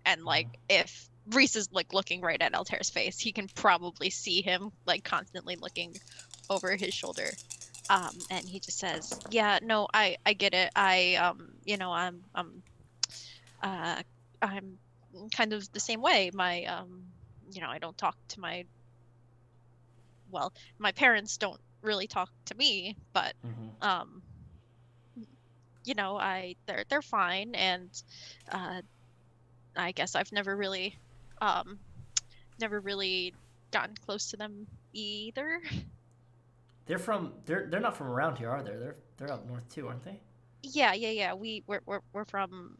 and like if Reece is like looking right at Altair's face, he can probably see him like constantly looking over his shoulder. And he just says, "Yeah, no, I get it. I'm kind of the same way. My I don't talk to my parents don't really talk to me, but they're fine, and I guess I've never really gotten close to them either." They're not from around here, are they? They're up north too, aren't they? Yeah. We're from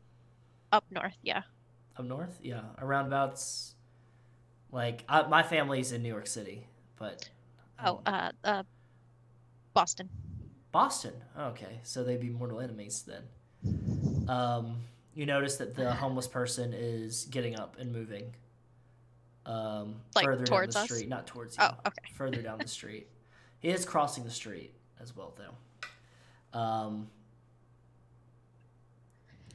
up north, yeah. Up north, yeah. Aroundabouts. Like my family's in New York City, but Boston. Boston. Okay, so they'd be mortal enemies then. You notice that the homeless person is getting up and moving. Further down the street, not towards you. Oh, okay. Further down the street. He is crossing the street as well, though.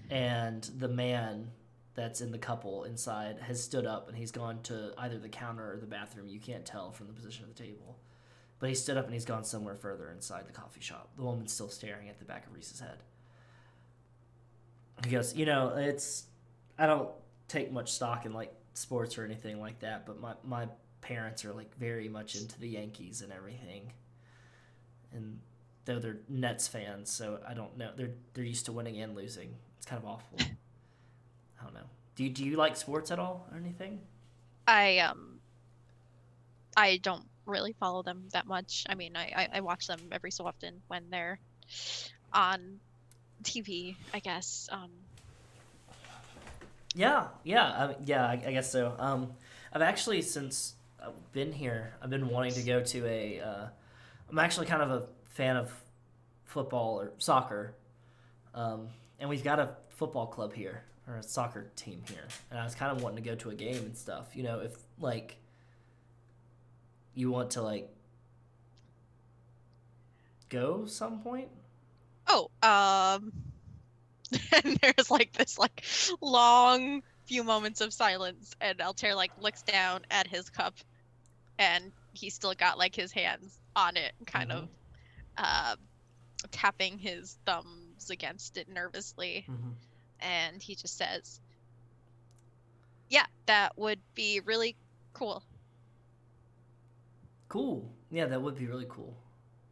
And the man that's in the couple inside has stood up, and he's gone to either the counter or the bathroom. You can't tell from the position of the table. But he stood up and he's gone somewhere further inside the coffee shop. The woman's still staring at the back of Reese's head. He goes, I don't take much stock in, like, sports or anything like that, but my parents are, like, very much into the Yankees and everything. And though they're Nets fans, so I don't know. They're used to winning and losing. It's kind of awful. I don't know. Do you like sports at all or anything? I don't really follow them that much. I mean, I watch them every so often when they're on TV, I guess. I guess so. I've actually, since I've been here, I've been wanting to go to I'm actually kind of a fan of football or soccer, and we've got a football club here, or a soccer team here, and I was kind of wanting to go to a game and stuff. If, like, you want to, like, go some point? Oh, and there's, like, this, like, long few moments of silence, and Altair, like, looks down at his cup, and he's still got, like, his hands on it, kind of tapping his thumbs against it nervously. And he just says, yeah, that would be really cool. Cool. Yeah, that would be really cool.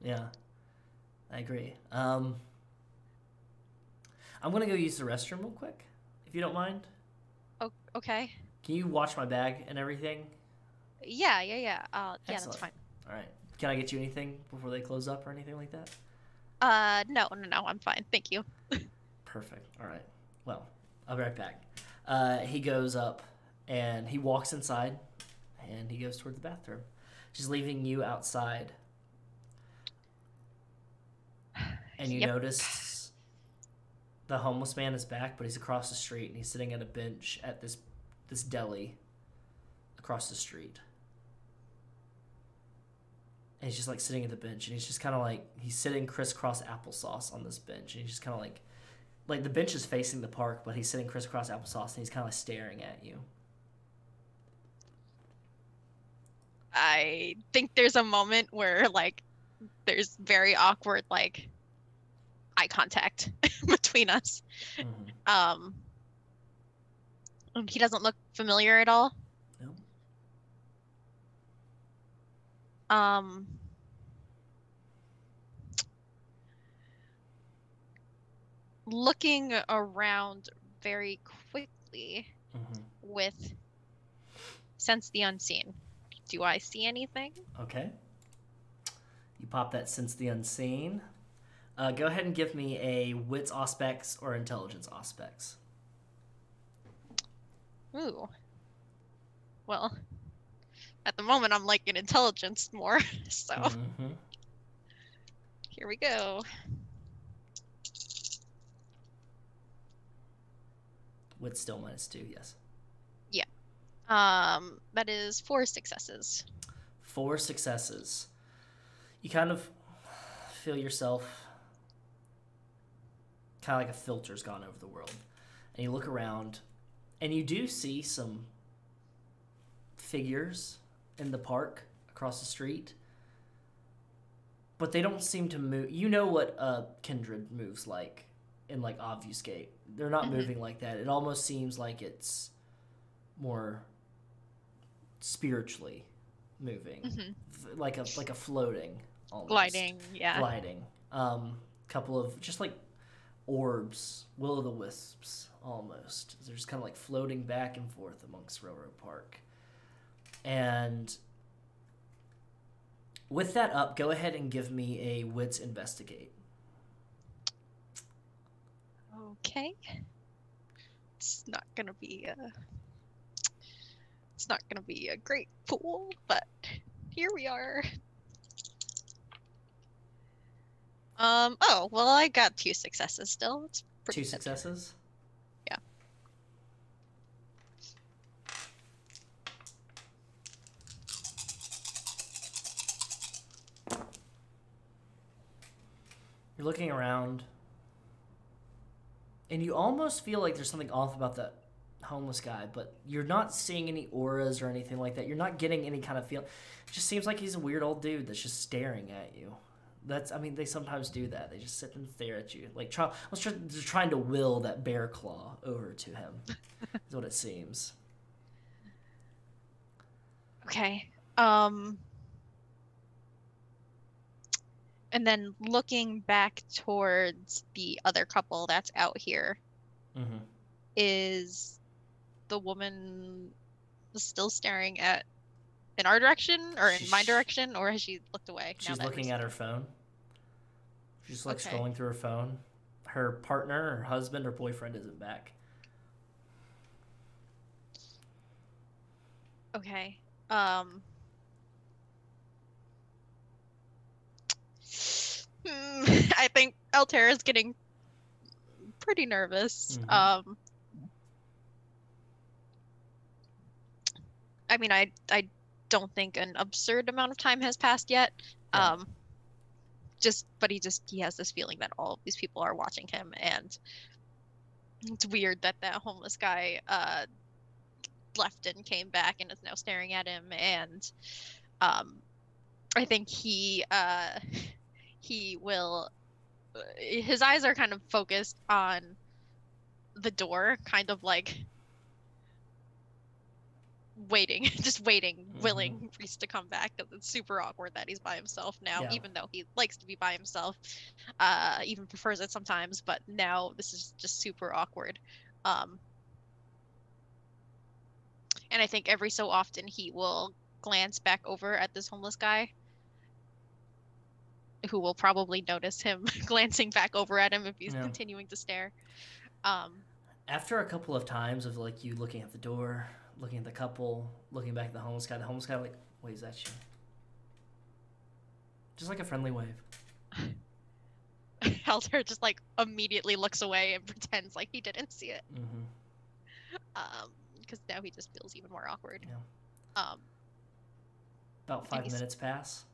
Yeah, I agree. I'm going to go use the restroom real quick, if you don't mind. Oh, okay. Can you watch my bag and everything? Yeah. Yeah, that's fine. All right. Can I get you anything before they close up or anything like that? No, I'm fine. Thank you. Perfect. All right. Well, I'll be right back. He goes up and he walks inside and he goes toward the bathroom. Just leaving you outside. And you notice the homeless man is back, but he's across the street and he's sitting at a bench at this deli across the street. And he's just, like, sitting at the bench, and he's just kind of, like, he's sitting crisscross applesauce on this bench, and he's just kind of, like, the bench is facing the park, but he's sitting crisscross applesauce, and he's kind of, like, staring at you. I think there's a moment where, like, there's very awkward, like, eye contact between us. He doesn't look familiar at all. No. Looking around very quickly with Sense the Unseen. Do I see anything? Okay. You pop that Sense the Unseen. Go ahead and give me a Wits Auspex or Intelligence Auspex. Ooh. Well, at the moment I'm like an Intelligence more, so here we go. Wits still -2, yes. Yeah. That is 4 successes. 4 successes. You kind of feel yourself kind of like a filter's gone over the world. And you look around, and you do see some figures in the park across the street. But they don't seem to move. You know what Kindred moves like in, like, Obfuscate. They're not moving like that. It almost seems like it's more spiritually moving. Like a floating almost. Gliding, yeah. Gliding. Couple of just, like, orbs, will-o'-the-wisps almost. They're just kind of, like, floating back and forth amongst Railroad Park. And with that up, go ahead and give me a Wits Investigate. Okay. It's not gonna be a great pool, but here we are. Oh, well, I got 2 successes still. It's pretty 2 good. successes? Yeah. You're looking around, and you almost feel like there's something off about homeless guy, but you're not seeing any auras or anything like that. You're not getting any kind of feel. It just seems like he's a weird old dude that's just staring at you. They sometimes do that. They just sit and stare at you. Like, they're trying to will that bear claw over to him. Is what it seems. Okay. And then looking back towards the other couple that's out here, is the woman still staring in our direction or in my direction, or has she looked away? She's looking at her phone. She's like scrolling through her phone. Her partner, her husband, or boyfriend isn't back. Okay. I think Altair is getting pretty nervous. I mean, I don't think an absurd amount of time has passed yet. But he has this feeling that all of these people are watching him, and it's weird that homeless guy left and came back and is now staring at him, and I think he will. His eyes are kind of focused on the door, kind of like waiting, willing Reece to come back, because it's super awkward that he's by himself now, even though he likes to be by himself, even prefers it sometimes, but now this is just super awkward. And I think every so often he will glance back over at this homeless guy, who will probably notice him glancing back over at him if he's continuing to stare. After a couple of times of like you looking at the door, looking at the couple, looking back at the homeless guy like, wait, is that you? Just like a friendly wave. Altair just like immediately looks away and pretends like he didn't see it. Because now he just feels even more awkward. About 5 minutes pass.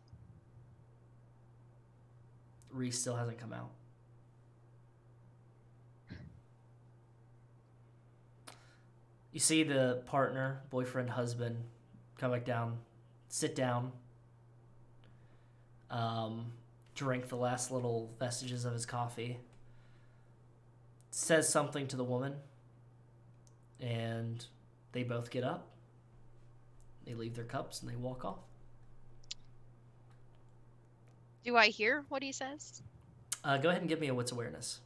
Reece still hasn't come out. You see the partner, boyfriend, husband, come back down, sit down, drink the last little vestiges of his coffee, says something to the woman, and they both get up. They leave their cups and they walk off. Do I hear what he says? Go ahead and give me a wits awareness.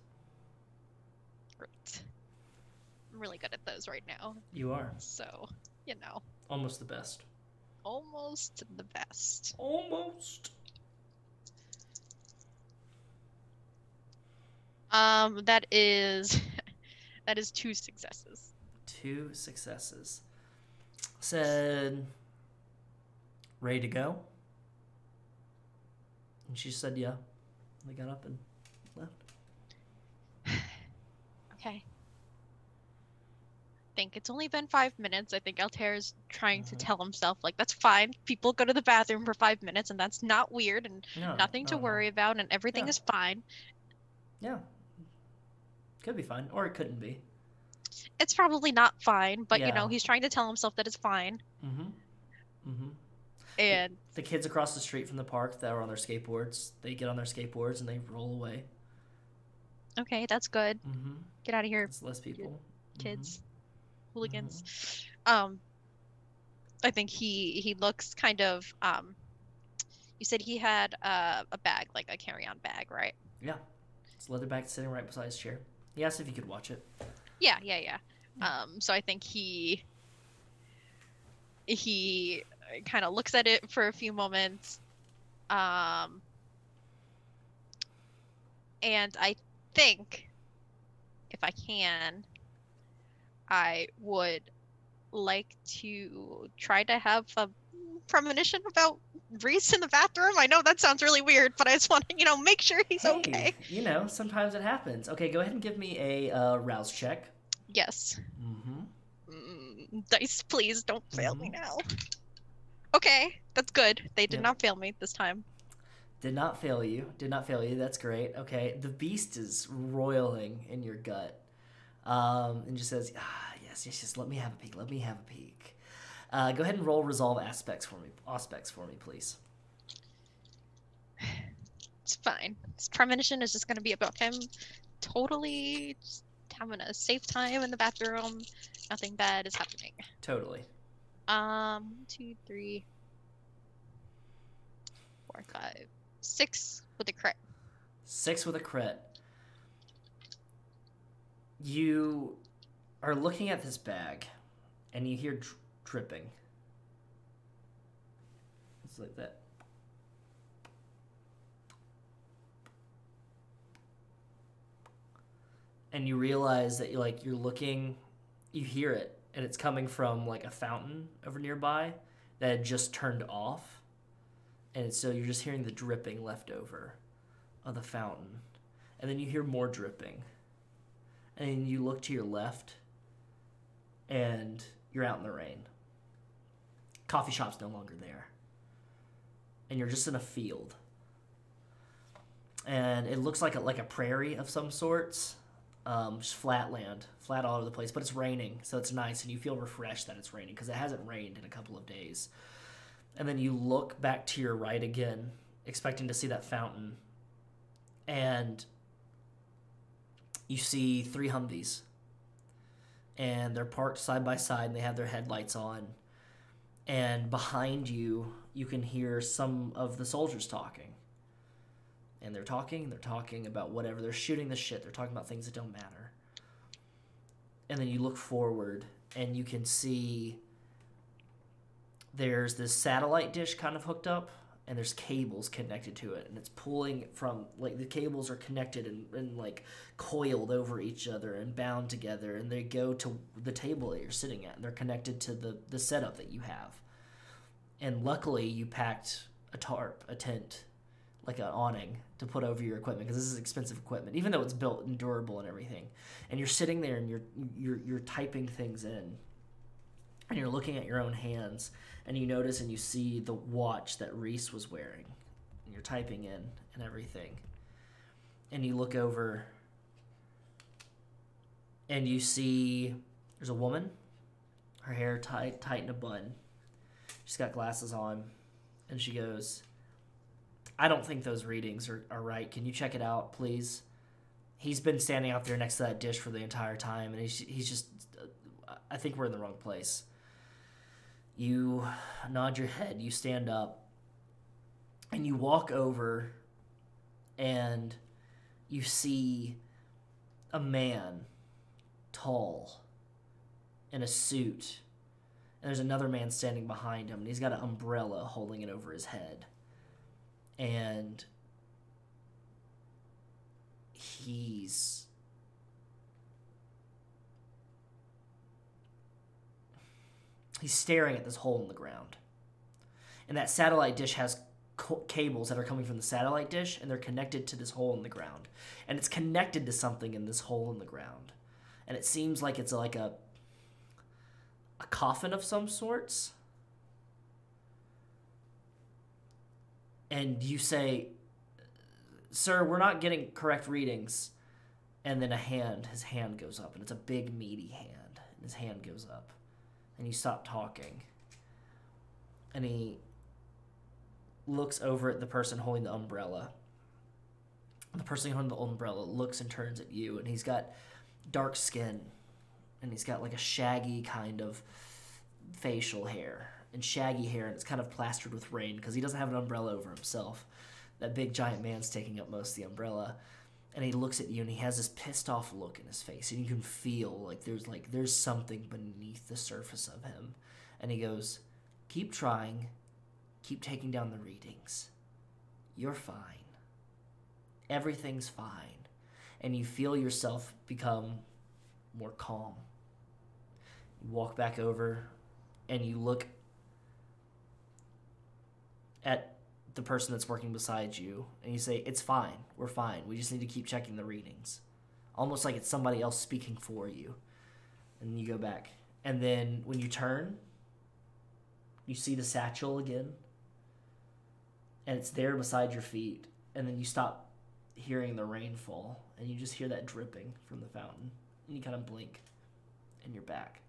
Great. I'm really good at those right now. You are. So, Almost the best. Almost the best. Almost. That is 2 successes. 2 successes. Said, ready to go? And she said, yeah. They got up and left. Okay. I think it's only been 5 minutes. I think Altair is trying to tell himself, like, that's fine. People go to the bathroom for 5 minutes, and that's not weird, and nothing to worry about, and everything is fine. Yeah. Could be fine, or it couldn't be. It's probably not fine, but, he's trying to tell himself that it's fine. And the kids across the street from the park that are on their skateboards, they get on their skateboards and they roll away. Okay, that's good. Get out of here. It's less people. Kids. Hooligans. I think he looks kind of, you said he had a bag, like a carry-on bag, right? Yeah. It's a leather bag sitting right beside his chair. He asked if he could watch it. Yeah. So I think he kind of looks at it for a few moments. And I think, if I can, I would like to try to have a premonition about Reece in the bathroom. I know that sounds really weird, but I just want to, make sure he's okay. Sometimes it happens. Okay, go ahead and give me a rouse check. Yes. Dice, please don't fail me now. Okay, that's good. They did not fail me this time. Did not fail you. That's great. Okay, the beast is roiling in your gut, and just says, yes, Yes. Let me have a peek. Let me have a peek. Go ahead and roll resolve aspects for me. Aspects for me, please. It's fine. This premonition is just gonna be about him totally just having a safe time in the bathroom. Nothing bad is happening. Totally. 2, 3, 4, 5, 6 with a crit. 6 with a crit. You are looking at this bag, and you hear dripping. It's like that. And you realize that you're looking, you hear it, and it's coming from like a fountain over nearby that had just turned off. And so you're just hearing the dripping left over of the fountain. And then you hear more dripping. And you look to your left, and you're out in the rain. Coffee shop's no longer there. And you're just in a field. And it looks like a prairie of some sorts. Just flat land, flat all over the place, but it's raining, so it's nice, and you feel refreshed that it's raining because it hasn't rained in a couple of days. And then you look back to your right again, expecting to see that fountain, and you see 3 Humvees, and they're parked side by side, and they have their headlights on, and behind you, you can hear some of the soldiers talking. And they're talking about whatever. They're shooting the shit. They're talking about things that don't matter. And then you look forward, and you can see there's this satellite dish kind of hooked up, and there's cables connected to it. And it's pulling from, like, the cables are connected and like, coiled over each other and bound together. And they go to the table that you're sitting at, and they're connected to the setup that you have. And luckily, you packed a tarp, a tent, like an awning to put over your equipment, because this is expensive equipment, even though it's built and durable and everything. And you're sitting there and you're typing things in, and you're looking at your own hands, and you notice and you see the watch that Reece was wearing, and you're typing in and everything. And you look over, and you see there's a woman, her hair tight in a bun. She's got glasses on, and she goes, "I don't think those readings are right. Can you check it out, please?" He's been standing out there next to that dish for the entire time, and he's just, I think we're in the wrong place. You nod your head, you stand up, and you walk over, and you see a man, tall, in a suit, and there's another man standing behind him, and he's got an umbrella holding it over his head. And he's staring at this hole in the ground. And that satellite dish has cables that are coming from the satellite dish, and they're connected to this hole in the ground. And it's connected to something in this hole in the ground. And it seems like it's like a coffin of some sorts. And you say, "Sir, we're not getting correct readings." And then his hand goes up, and it's a big, meaty hand. And his hand goes up. And you stop talking. And he looks over at the person holding the umbrella. And the person holding the umbrella looks and turns at you, and he's got dark skin. And he's got like a shaggy kind of facial hair. And shaggy hair, and it's kind of plastered with rain because he doesn't have an umbrella over himself. That big giant man's taking up most of the umbrella, and he looks at you, and he has this pissed off look in his face, and you can feel like there's something beneath the surface of him. And he goes, "Keep trying, keep taking down the readings. You're fine. Everything's fine." And you feel yourself become more calm. You walk back over, and you look at the person that's working beside you, and you say, "It's fine. We're fine. We just need to keep checking the readings." Almost like it's somebody else speaking for you. And you go back. And then when you turn, you see the satchel again, and it's there beside your feet. And then you stop hearing the rain fall, and you just hear that dripping from the fountain. And you kind of blink, and you're back.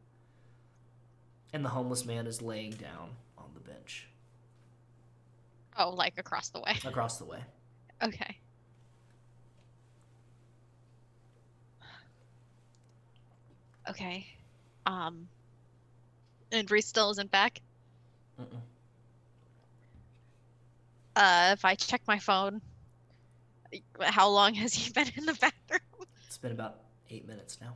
And the homeless man is laying down on the bench. Oh, like across the way. Across the way. Okay. Okay. And Reece still isn't back? Mm-mm. If I check my phone, how long has he been in the bathroom? It's been about 8 minutes now.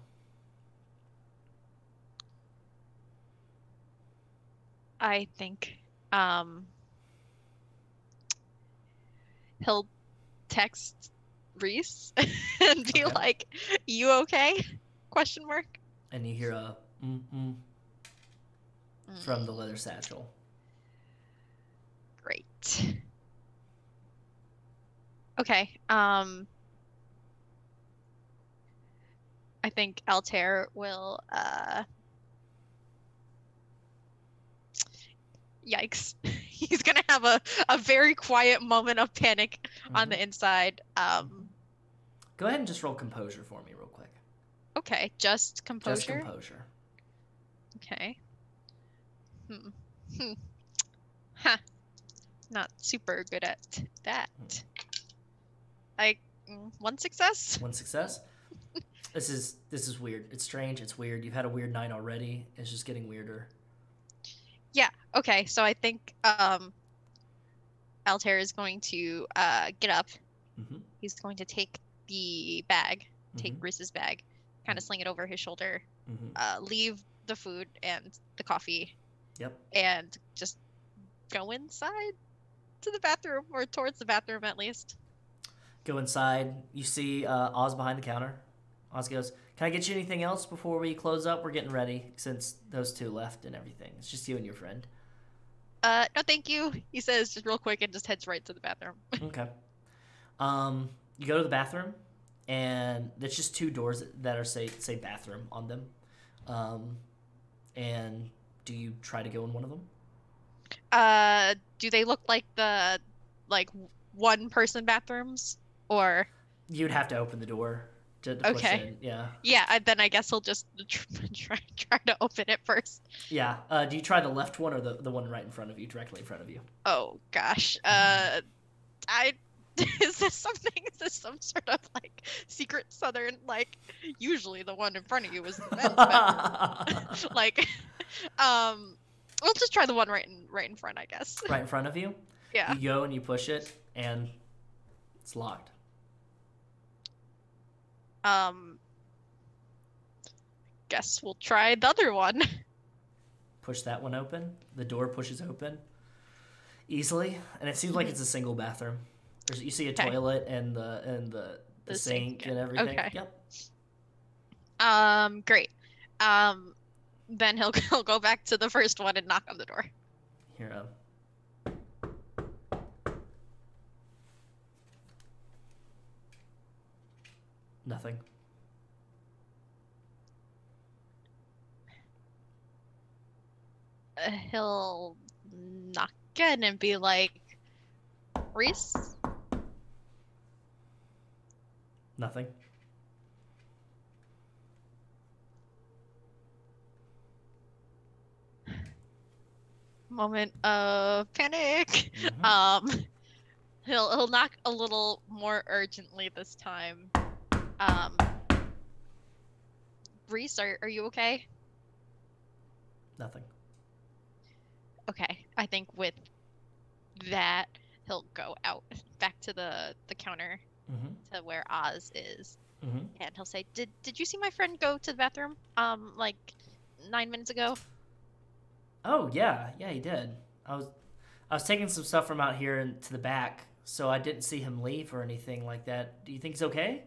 I think he'll text Reece and be Okay. like, "You okay?" Question mark. And you hear a from the leather satchel. Great. Okay. I think Altair will yikes. He's gonna have a very quiet moment of panic on the inside. Go ahead and just roll composure for me real quick. Okay, just composure. Just composure. Okay. Huh. Not super good at that. One success? One success. This is weird. It's strange. It's weird. You've had a weird night already. It's just getting weirder. Yeah. Okay. So I think Altair is going to get up. He's going to take the bag, take Reese's bag, kind of sling it over his shoulder, leave the food and the coffee. Yep. And just go inside to the bathroom, or towards the bathroom at least. Go inside. You see Oz behind the counter. Oz goes, "Can I get you anything else before we close up? We're getting ready since those two left and everything. It's just you and your friend." No, thank you. He says just real quick and just heads right to the bathroom. Okay. You go to the bathroom, and there's just two doors that are say bathroom on them. And do you try to go in one of them? Do they look like the one person bathrooms, or? You'd have to open the door to push in. Yeah. Yeah, then I guess he'll just try to open it first. Yeah. Do you try the left one or the one right in front of you, directly in front of you? Oh gosh. Is this some sort of secret southern, usually the one in front of you is the men's bedroom. We'll just try the one right in front, I guess. Right in front of you? Yeah. You go and you push it and it's locked. Guess we'll try the other one. Push that one open. The door pushes open easily, and it seems like it's a single bathroom. You see a toilet and the sink and everything. Okay. Yep. Great. Then he'll go back to the first one and knock on the door. Here, nothing. He'll knock again and be like, "Reece?" Nothing. Moment of panic. He'll knock a little more urgently this time. Reece, are you okay? Nothing. Okay, I think with that, he'll go out back to the counter to where Oz is, and he'll say, "Did you see my friend go to the bathroom 9 minutes ago?" Oh yeah, he did. I was taking some stuff from out here to the back, so I didn't see him leave or anything like that. Do you think he's okay?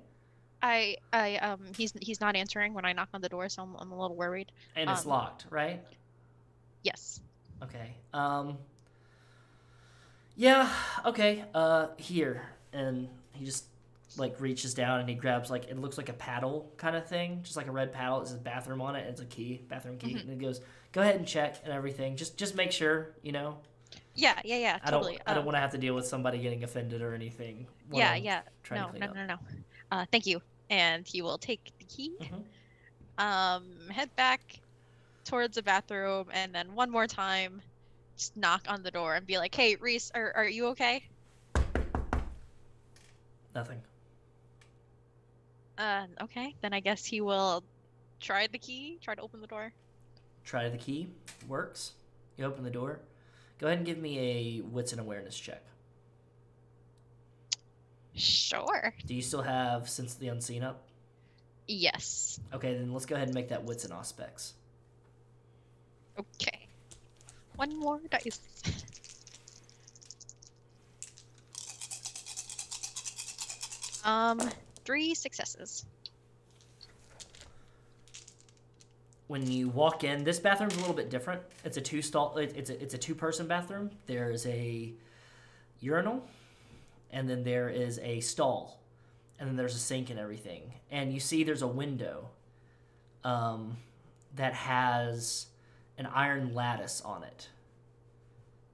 He's not answering when I knock on the door, so I'm a little worried. And it's locked, right? Yes. Okay. Yeah. Okay. Here, and he just reaches down and he grabs it looks like a paddle kind of thing, just like a red paddle. It says bathroom on it. And it's a key, bathroom key, and he goes, "Go ahead and check and everything. Just make sure, you know." Yeah. Totally. I don't want to have to deal with somebody getting offended or anything. Yeah. No. Thank you. And he will take the key, head back, towards the bathroom, and then one more time, just knock on the door and be like, "Hey, Reece, are you okay?" Nothing. Okay. Then I guess he will try the key, try to open the door. Try the key. Works. You open the door. Go ahead and give me a wits and awareness check. Sure. Do you still have Sense of the Unseen up? Yes. Okay, then let's go ahead and make that wits and aspects. Okay. One more dice. 3 successes. When you walk in, this bathroom's a little bit different. It's a it's a two-person bathroom. There's a urinal, and then there is a stall, and then there's a sink and everything. And you see there's a window that has an iron lattice on it,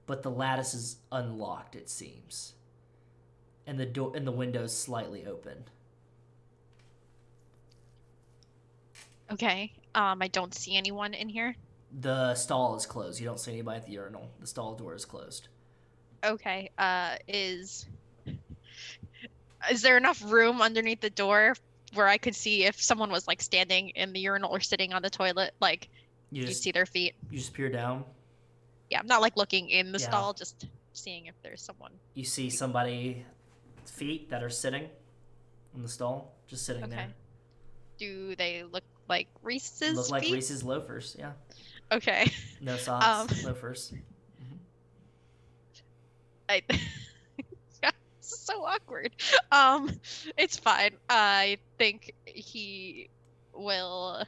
but the lattice is unlocked, it seems, and the window's slightly open. Okay. I don't see anyone in here. The stall is closed. You don't see anybody at the urinal. The stall door is closed. Okay. Is there enough room underneath the door where I could see if someone was like standing in the urinal or sitting on the toilet? Like, you see their feet? You just peer down. Yeah, I'm not like looking in the stall, just seeing if there's someone. You see somebody's feet that are sitting in the stall, just sitting there. Do they look like Reese's Look like feet? Reese's loafers, yeah. Okay. No socks, loafers. Yeah, this is so awkward. It's fine. I think he will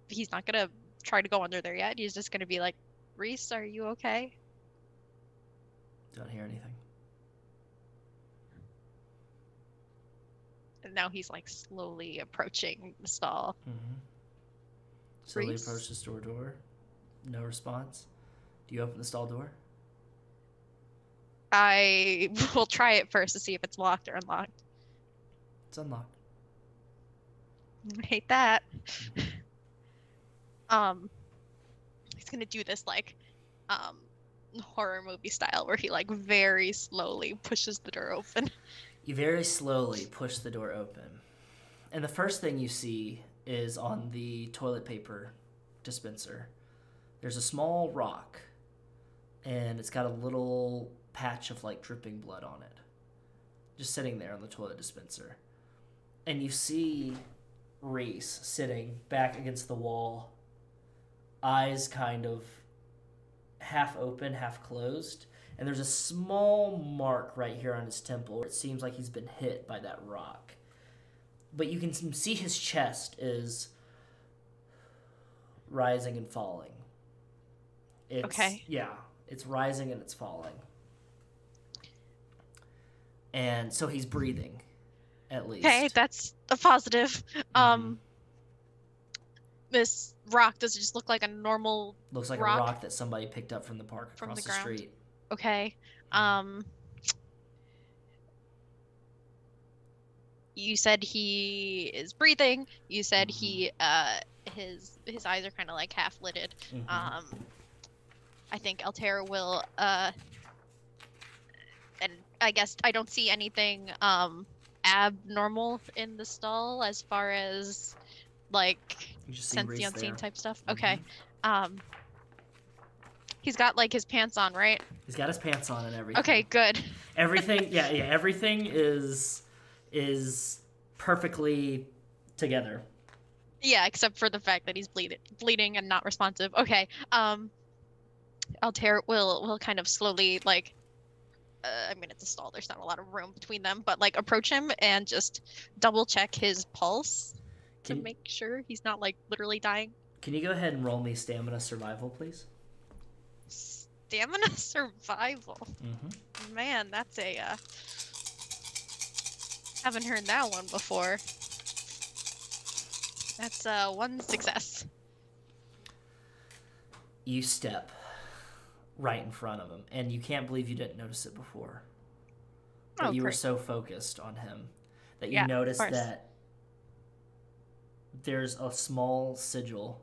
he's not gonna try to go under there yet. He's just gonna be like, Reece, are you okay? Don't hear anything. And now he's like slowly approaching the stall. Slowly Reece? approach the store door. No response. Do you open the stall door? I will try it first to see if it's locked or unlocked. It's unlocked. I hate that. He's gonna do this like horror movie style where he like very slowly pushes the door open. You very slowly push the door open. And the first thing you see is on the toilet paper dispenser. There's a small rock, and it's got a little patch of like dripping blood on it. Just sitting there on the toilet dispenser. And you see Reece sitting back against the wall, eyes kind of half open, half closed. And there's a small mark right here on his temple where it seems like he's been hit by that rock. But you can see his chest is rising and falling. Okay. Yeah, it's rising and it's falling. And so he's breathing, at least. Okay, that's a positive. This rock, does it just look like a normal Looks like rock? a rock that somebody picked up from the park across the street. Okay. You said he is breathing. You said he his eyes are kind of like half lidded. I think Altair will and I guess I don't see anything abnormal in the stall as far as like sense the unseen type stuff. Okay. He's got like his pants on, right? He's got his pants on and everything. Okay, good. Everything, yeah, everything is perfectly together. Yeah, except for the fact that he's bleeding and not responsive. Okay. Altair will kind of slowly like I mean it's a stall, there's not a lot of room between them, but like approach him and just double check his pulse to make sure he's not like literally dying. Can you go ahead and roll me stamina survival, please? Stamina survival. Man, that's a haven't heard that one before. That's 1 success. You step right in front of him, and you can't believe you didn't notice it before. But you were so focused on him that you noticed that there's a small sigil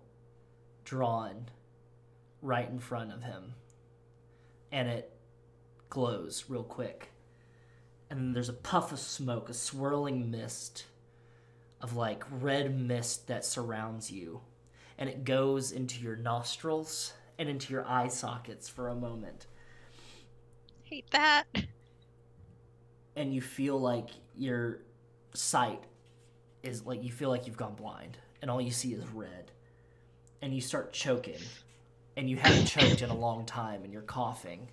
drawn right in front of him, and it glows real quick. And then there's a puff of smoke, a swirling mist of like red mist that surrounds you, and it goes into your nostrils and into your eye sockets for a moment. Hate that. And you feel like your sight is like, you feel like you've gone blind and all you see is red, and you start choking, and you haven't choked in a long time, and you're coughing,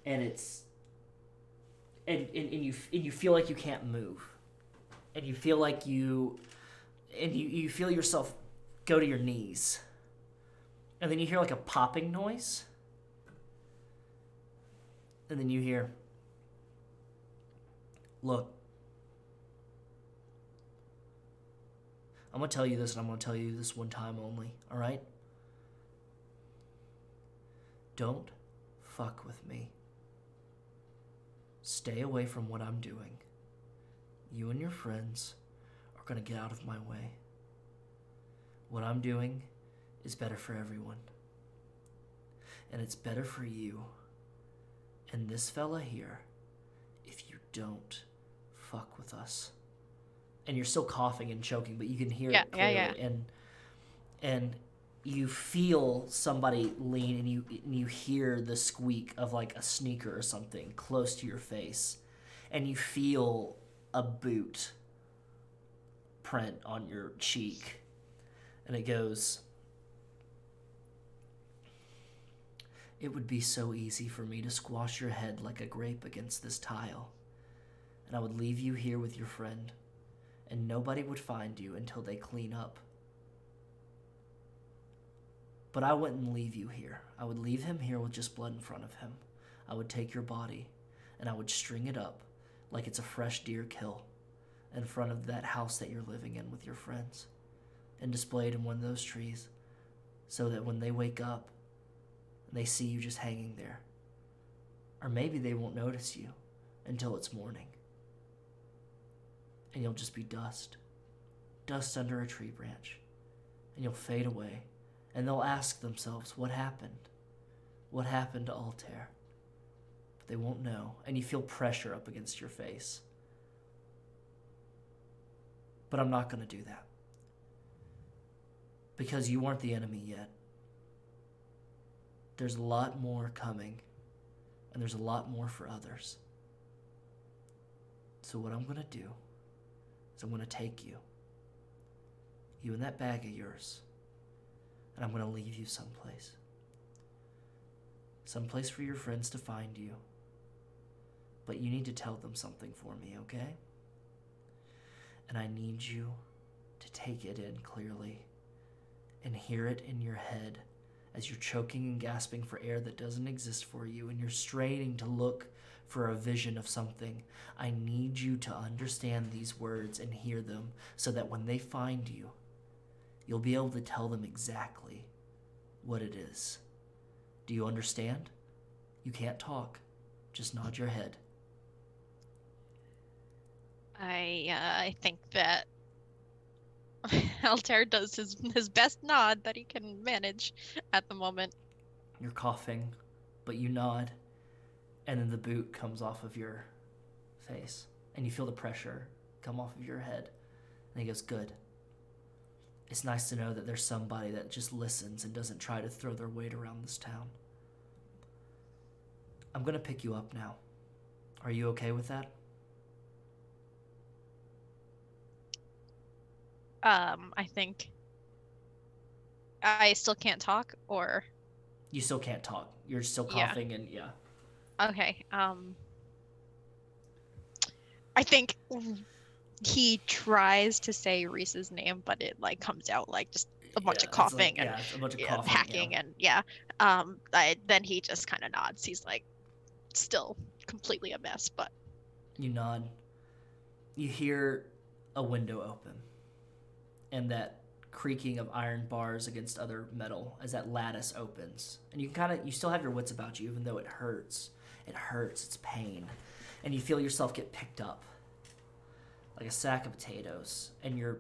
and it's and you feel like you can't move, and you feel like you feel yourself go to your knees, and then you hear like a popping noise, and then you hear, look, I'm going to tell you this, and I'm going to tell you this one time only, all right? Don't fuck with me. Stay away from what I'm doing. You and your friends are going to get out of my way. What I'm doing is better for everyone. And it's better for you and this fella here if you don't fuck with us. And you're still coughing and choking, but you can hear it clearly. Yeah. And you feel somebody lean, and you hear the squeak of like a sneaker or something close to your face, and you feel a boot print on your cheek, and it goes, "It would be so easy for me to squash your head like a grape against this tile, and I would leave you here with your friend, and nobody would find you until they clean up. But I wouldn't leave you here. I would leave him here with just blood in front of him. I would take your body, and I would string it up like it's a fresh deer kill in front of that house that you're living in with your friends, and display it in one of those trees, so that when they wake up and they see you just hanging there, or maybe they won't notice you until it's morning, and you'll just be dust under a tree branch, and you'll fade away. And they'll ask themselves, what happened? What happened to Altair? But they won't know, and you feel pressure up against your face. But I'm not going to do that. Because you aren't the enemy yet. There's a lot more coming, and there's a lot more for others. So what I'm going to do is I'm going to take you and that bag of yours, and I'm going to leave you someplace. Someplace for your friends to find you. But you need to tell them something for me, okay? And I need you to take it in clearly and hear it in your head as you're choking and gasping for air that doesn't exist for you, and you're straining to look for a vision of something. I need you to understand these words and hear them, so that when they find you, you'll be able to tell them exactly what it is. Do you understand? You can't talk. Just nod your head. I think that Altair does his best nod that he can manage at the moment. You're coughing, but you nod, and then the boot comes off of your face, and you feel the pressure come off of your head. And he goes, good. It's nice to know that there's somebody that just listens and doesn't try to throw their weight around this town. I'm going to pick you up now. Are you okay with that? I think I still can't talk, or... You still can't talk. You're still coughing, and yeah. Okay, I think he tries to say Reese's name, but it like comes out like just a bunch of coughing and a bunch of coughing, hacking and then he just kind of nods. He's like still completely a mess, but you nod. You hear a window open, and that creaking of iron bars against other metal as that lattice opens, and you still have your wits about you, even though it hurts. It's pain, and you feel yourself get picked up like a sack of potatoes, and you're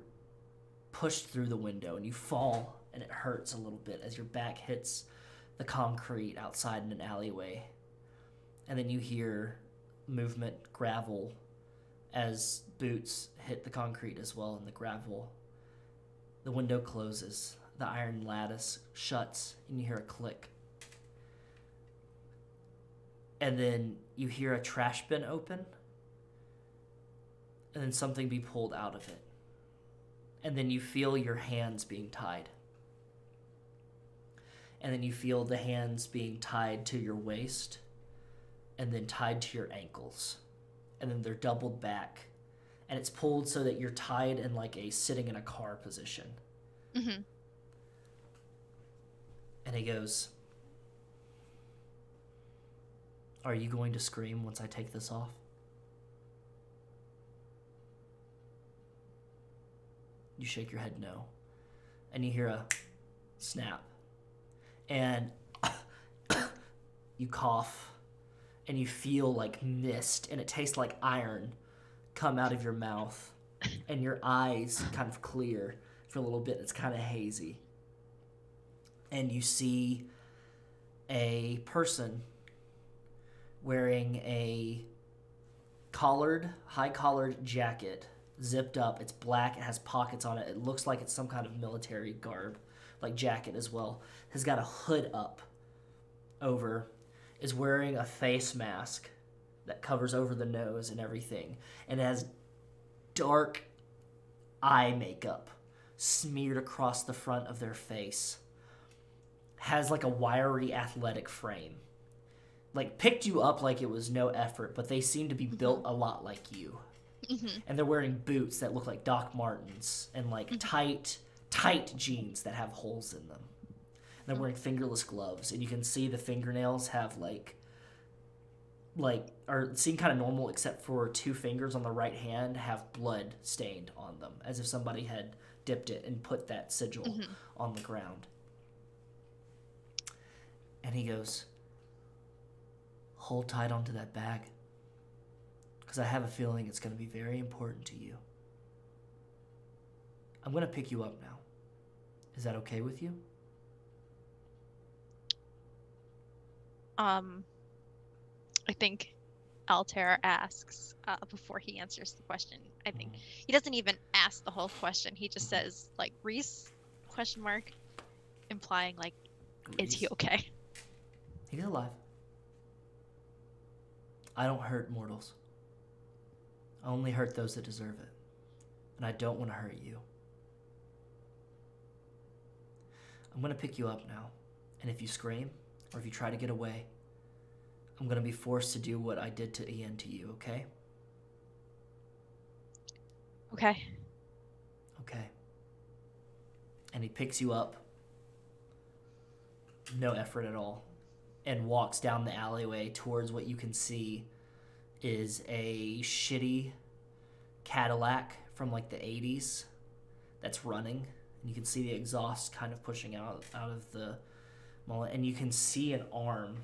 pushed through the window and you fall, and it hurts a little bit as your back hits the concrete outside in an alleyway. And then you hear movement, gravel, as boots hit the concrete as well in the gravel. The window closes, the iron lattice shuts, and you hear a click. And then you hear a trash bin open, and then something be pulled out of it. And then you feel your hands being tied. And then you feel the hands being tied to your waist, and then tied to your ankles. And then they're doubled back, and it's pulled so that you're tied in like a sitting in a car position. Mm-hmm. And he goes, "Are you going to scream once I take this off?" You shake your head no. And you hear a snap. And you cough. And you feel like mist, and it tastes like iron come out of your mouth. And your eyes kind of clear for a little bit. It's kind of hazy. And you see a person wearing a high-collared jacket, zipped up. It's black. It has pockets on it. It looks like it's some kind of military garb, like jacket as well. Has got a hood up over, is wearing a face mask that covers over the nose and everything, and has dark eye makeup smeared across the front of their face. Has like a wiry athletic frame. Like picked you up like it was no effort, but they seem to be built a lot like you. Mm-hmm. And they're wearing boots that look like Doc Martens and like tight jeans that have holes in them. And they're wearing fingerless gloves, and you can see the fingernails have like are seem kind of normal, except for 2 fingers on the right hand have blood stained on them, as if somebody had dipped it and put that sigil on the ground. And he goes, "Hold tight onto that bag, because I have a feeling it's going to be very important to you. I'm going to pick you up now. Is that okay with you?" I think Altair asks before he answers the question. I think he doesn't even ask the whole question. He just says like Reece ? Implying like, Reece. Is he okay? He's alive. I don't hurt mortals. I only hurt those that deserve it. And I don't want to hurt you. I'm going to pick you up now. And if you scream, or if you try to get away, I'm going to be forced to do what I did to Ian to you, okay? Okay. Okay. And he picks you up, no effort at all, and walks down the alleyway towards what you can see is a shitty Cadillac from like the 80s that's running. And you can see the exhaust kind of pushing out of the mullet, and you can see an arm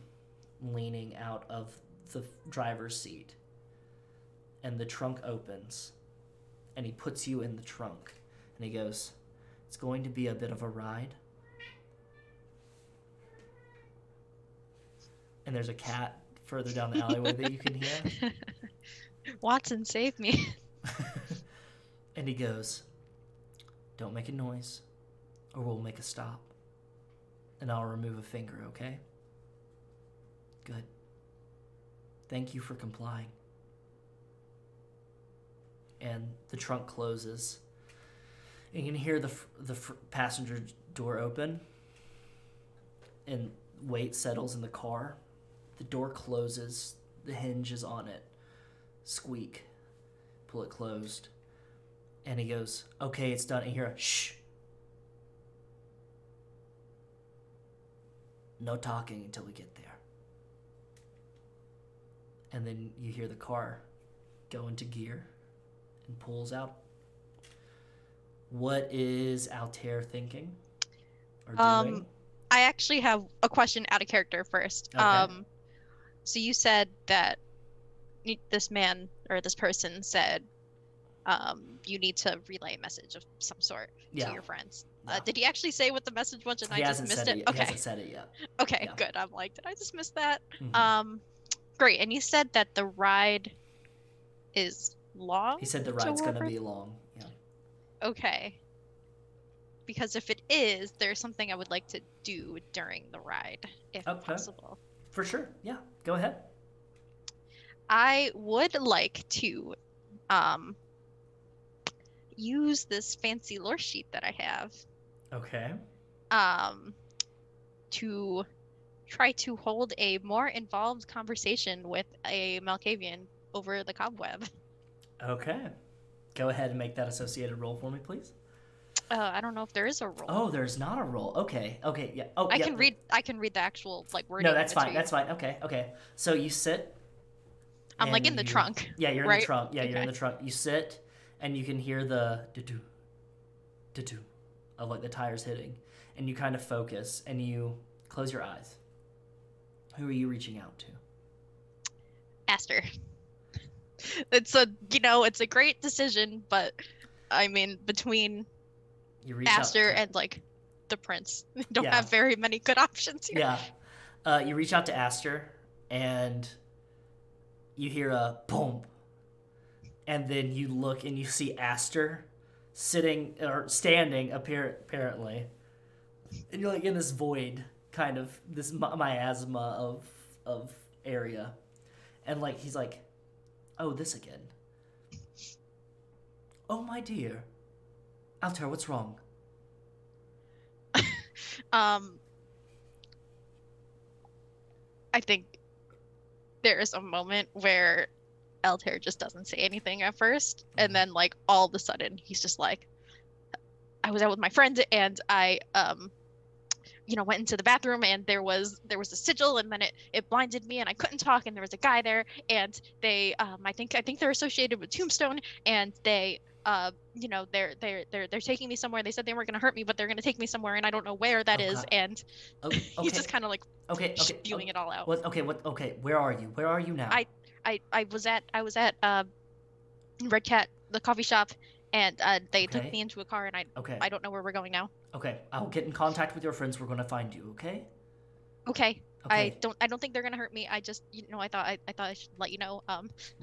leaning out of the driver's seat. And the trunk opens, and he puts you in the trunk, and he goes, "It's going to be a bit of a ride." And there's a cat further down the alleyway that you can hear. Watson, save me. And he goes, "Don't make a noise, or we'll make a stop. And I'll remove a finger, okay? Good. Thank you for complying." And the trunk closes. And you can hear the passenger door open, and weight settles in the car. The door closes. The hinge is on it. Squeak. Pull it closed. And he goes, "Okay, it's done." And you hear a shh. "No talking until we get there." And then you hear the car go into gear and pulls out. What is Altair thinking or doing? I actually have a question out of character first. Okay. So you said that this man or this person said you need to relay a message of some sort Yeah. to your friends. Yeah. Did he actually say what the message was and He I just hasn't missed said it? it yet. Okay. He hasn't said it yet. Okay, Yeah. good. I'm like, did I just miss that? Mhm. Great. And you said that the ride is long? He said the to ride's going to Warburton? be long. Yeah. Okay. Because if it is, there's something I would like to do during the ride, if Okay. possible. For sure. Yeah. Go ahead. I would like to use this fancy lore sheet that I have Okay. to try to hold a more involved conversation with a Malkavian over the cobweb. Okay. Go ahead and make that associated roll for me, please. I don't know if there is a roll. Oh, there's not a roll. Okay. Okay. Yeah. Oh, I yeah. can read the actual like wording. No, that's in fine. between. That's fine. Okay. Okay. So you sit. I'm like in and the you- trunk. Yeah, you're in right? the trunk. Yeah, you're in Okay. the trunk. You sit, and you can hear the do-do, do-do of like the tires hitting, and you kind of focus, and you close your eyes. Who are you reaching out to? Aster. It's a great decision, but I mean between You reach Aster out to, and like the prince, we don't Yeah. have very many good options here. Yeah. You reach out to Aster, and you hear a boom, and then you look and you see Aster sitting or standing apparently, and you're like in this void, kind of this miasma of area, and like he's like, "Oh, this again. Oh, my dear, Altair, what's wrong?" I think there is a moment where Altair just doesn't say anything at first, and then like all of a sudden he's just like, I was out with my friend and I went into the bathroom and there was a sigil and then it blinded me and I couldn't talk and there was a guy there and they I think they're associated with Tombstone and they they're taking me somewhere. They said they weren't going to hurt me, but they're going to take me somewhere and I don't know where that is. God. And Okay. he's just kind of like Okay. spewing it all out. Okay. Where are you? Where are you now? I was at Red Cat, the coffee shop, and they Okay. took me into a car and Okay. I don't know where we're going now. Okay. I'll get in contact with your friends. We're gonna find you. Okay. Okay. Okay. I don't think they're gonna hurt me. I just I thought I should let you know.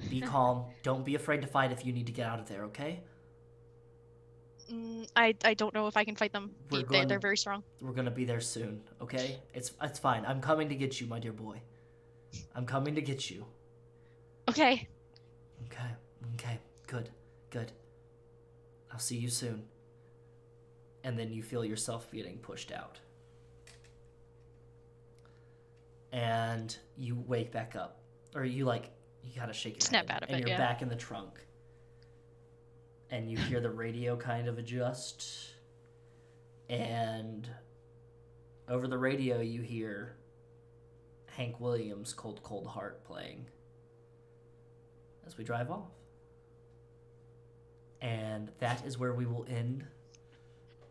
Be calm. Don't be afraid to fight if you need to get out of there. Okay. I don't know if I can fight them. We're They're very strong. We're gonna be there soon. Okay. It's fine. I'm coming to get you, my dear boy. I'm coming to get you. Okay. Okay. Okay. Good. Good. I'll see you soon. And then you feel yourself getting pushed out. And you wake back up. Or you gotta shake your Snap head. out of and it, you're yeah. back in the trunk. And you hear the radio kind of adjust. And over the radio you hear Hank Williams' Cold Cold Heart playing as we drive off. And that is where we will end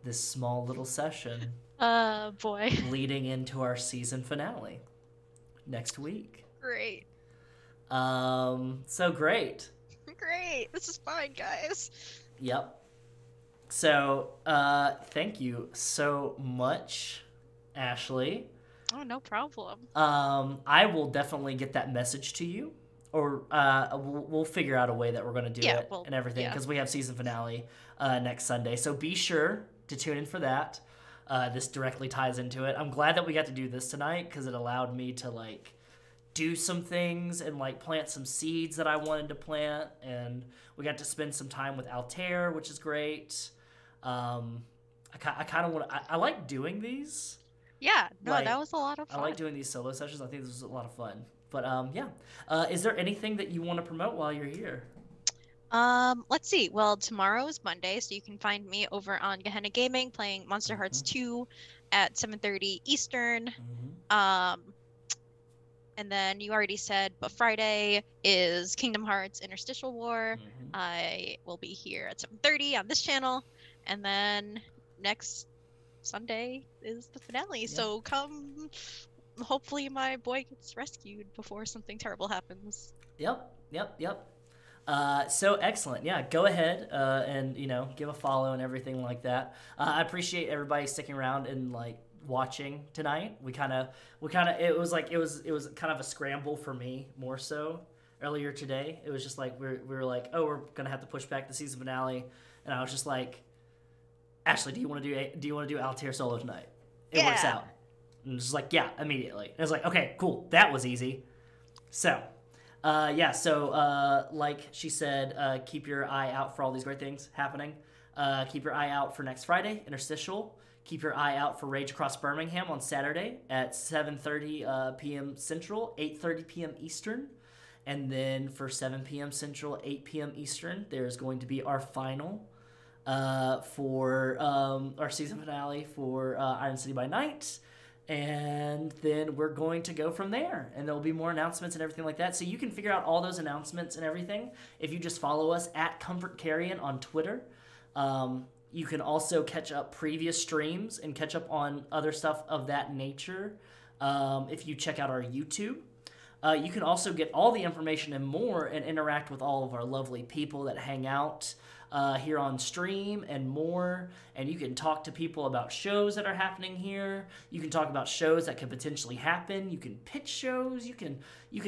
this small little session Boy. leading into our season finale next week. Great. So great. Great. This is fine, guys. Yep. So, thank you so much, Ashley. Oh, no problem. I will definitely get that message to you, or we'll figure out a way that we're going to do it and everything, because we have season finale next Sunday. So be sure to tune in for that. This directly ties into it. I'm glad that we got to do this tonight because it allowed me to do some things and plant some seeds that I wanted to plant, and we got to spend some time with Altair, which is great. I kind of want to. I like doing these. Yeah, no, that was a lot of fun. I like doing these solo sessions. I think this was a lot of fun. But is there anything that you want to promote while you're here? Let's see. Well, tomorrow is Monday, so you can find me over on Gehenna Gaming playing Monster Hearts 2 at 7:30 Eastern. And then you already said, but Friday is Kingdom Hearts Interstitial War. I will be here at 7:30 on this channel, and then next Sunday is the finale. So come. Hopefully my boy gets rescued before something terrible happens. Yep. So excellent. Yeah, go ahead and give a follow and everything like that. I appreciate everybody sticking around and like watching tonight. We kind of it was kind of a scramble for me more so earlier today. It was just like we were like, oh, we're gonna have to push back the season finale, and I was just like, Ashley, do you want to do Altair solo tonight? It works out. And just like, yeah, immediately. And I was like, okay, cool, that was easy. So. Like she said, keep your eye out for all these great things happening. Keep your eye out for next Friday, Interstitial. Keep your eye out for Rage Across Birmingham on Saturday at 7:30 p.m. Central, 8:30 p.m. Eastern. And then for 7 p.m. Central, 8 p.m. Eastern, there's going to be our final for our season finale for Iron City by Night. And then we're going to go from there. And there'll be more announcements and everything like that. So you can figure out all those announcements and everything if you just follow us at Comfort Carrion on Twitter. You can also catch up previous streams and catch up on other stuff of that nature if you check out our YouTube. You can also get all the information and more and interact with all of our lovely people that hang out here on stream and more. And you can talk to people about shows that are happening here. You can talk about shows that could potentially happen. You can pitch shows. You can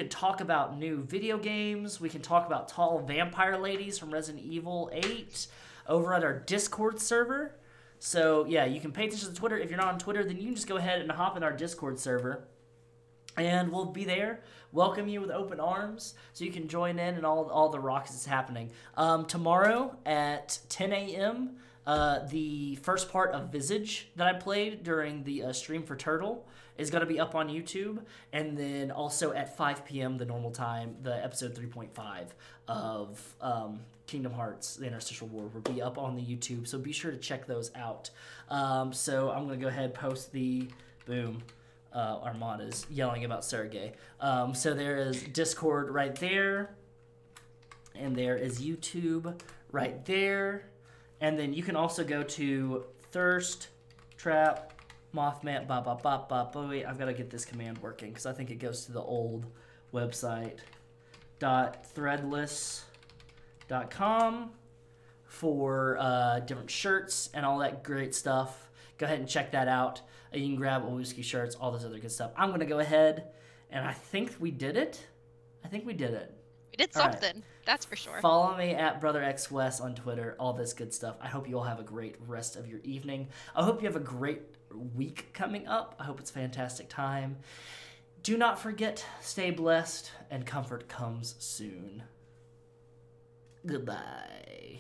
talk about new video games. We can talk about tall vampire ladies from Resident Evil 8 over at our Discord server. So yeah, you can pay attention to Twitter. If you're not on Twitter, then you can just go ahead and hop in our Discord server. And we'll be there, welcome you with open arms, so you can join in and all the rocks that's happening. Tomorrow at 10 a.m., the first part of Visage that I played during the stream for Turtle is going to be up on YouTube. And then also at 5 p.m., the normal time, the episode 3.5 of Kingdom Hearts, The Interstitial War, will be up on the YouTube. So be sure to check those out. So I'm going to go ahead and post the... Boom. Armada's yelling about Sergey. So there is Discord right there. And there is YouTube right there. And then you can also go to Thirst Trap Mothman. Wait, I've got to get this command working because I think it goes to the old website. .threadless.com for different shirts and all that great stuff. Go ahead and check that out. You can grab Owuski shirts, all this other good stuff. I'm going to go ahead, and I think we did it. We did something, right. That's for sure. Follow me at BrotherXWest on Twitter, all this good stuff. I hope you all have a great rest of your evening. I hope you have a great week coming up. I hope it's a fantastic time. Do not forget, stay blessed, and comfort comes soon. Goodbye.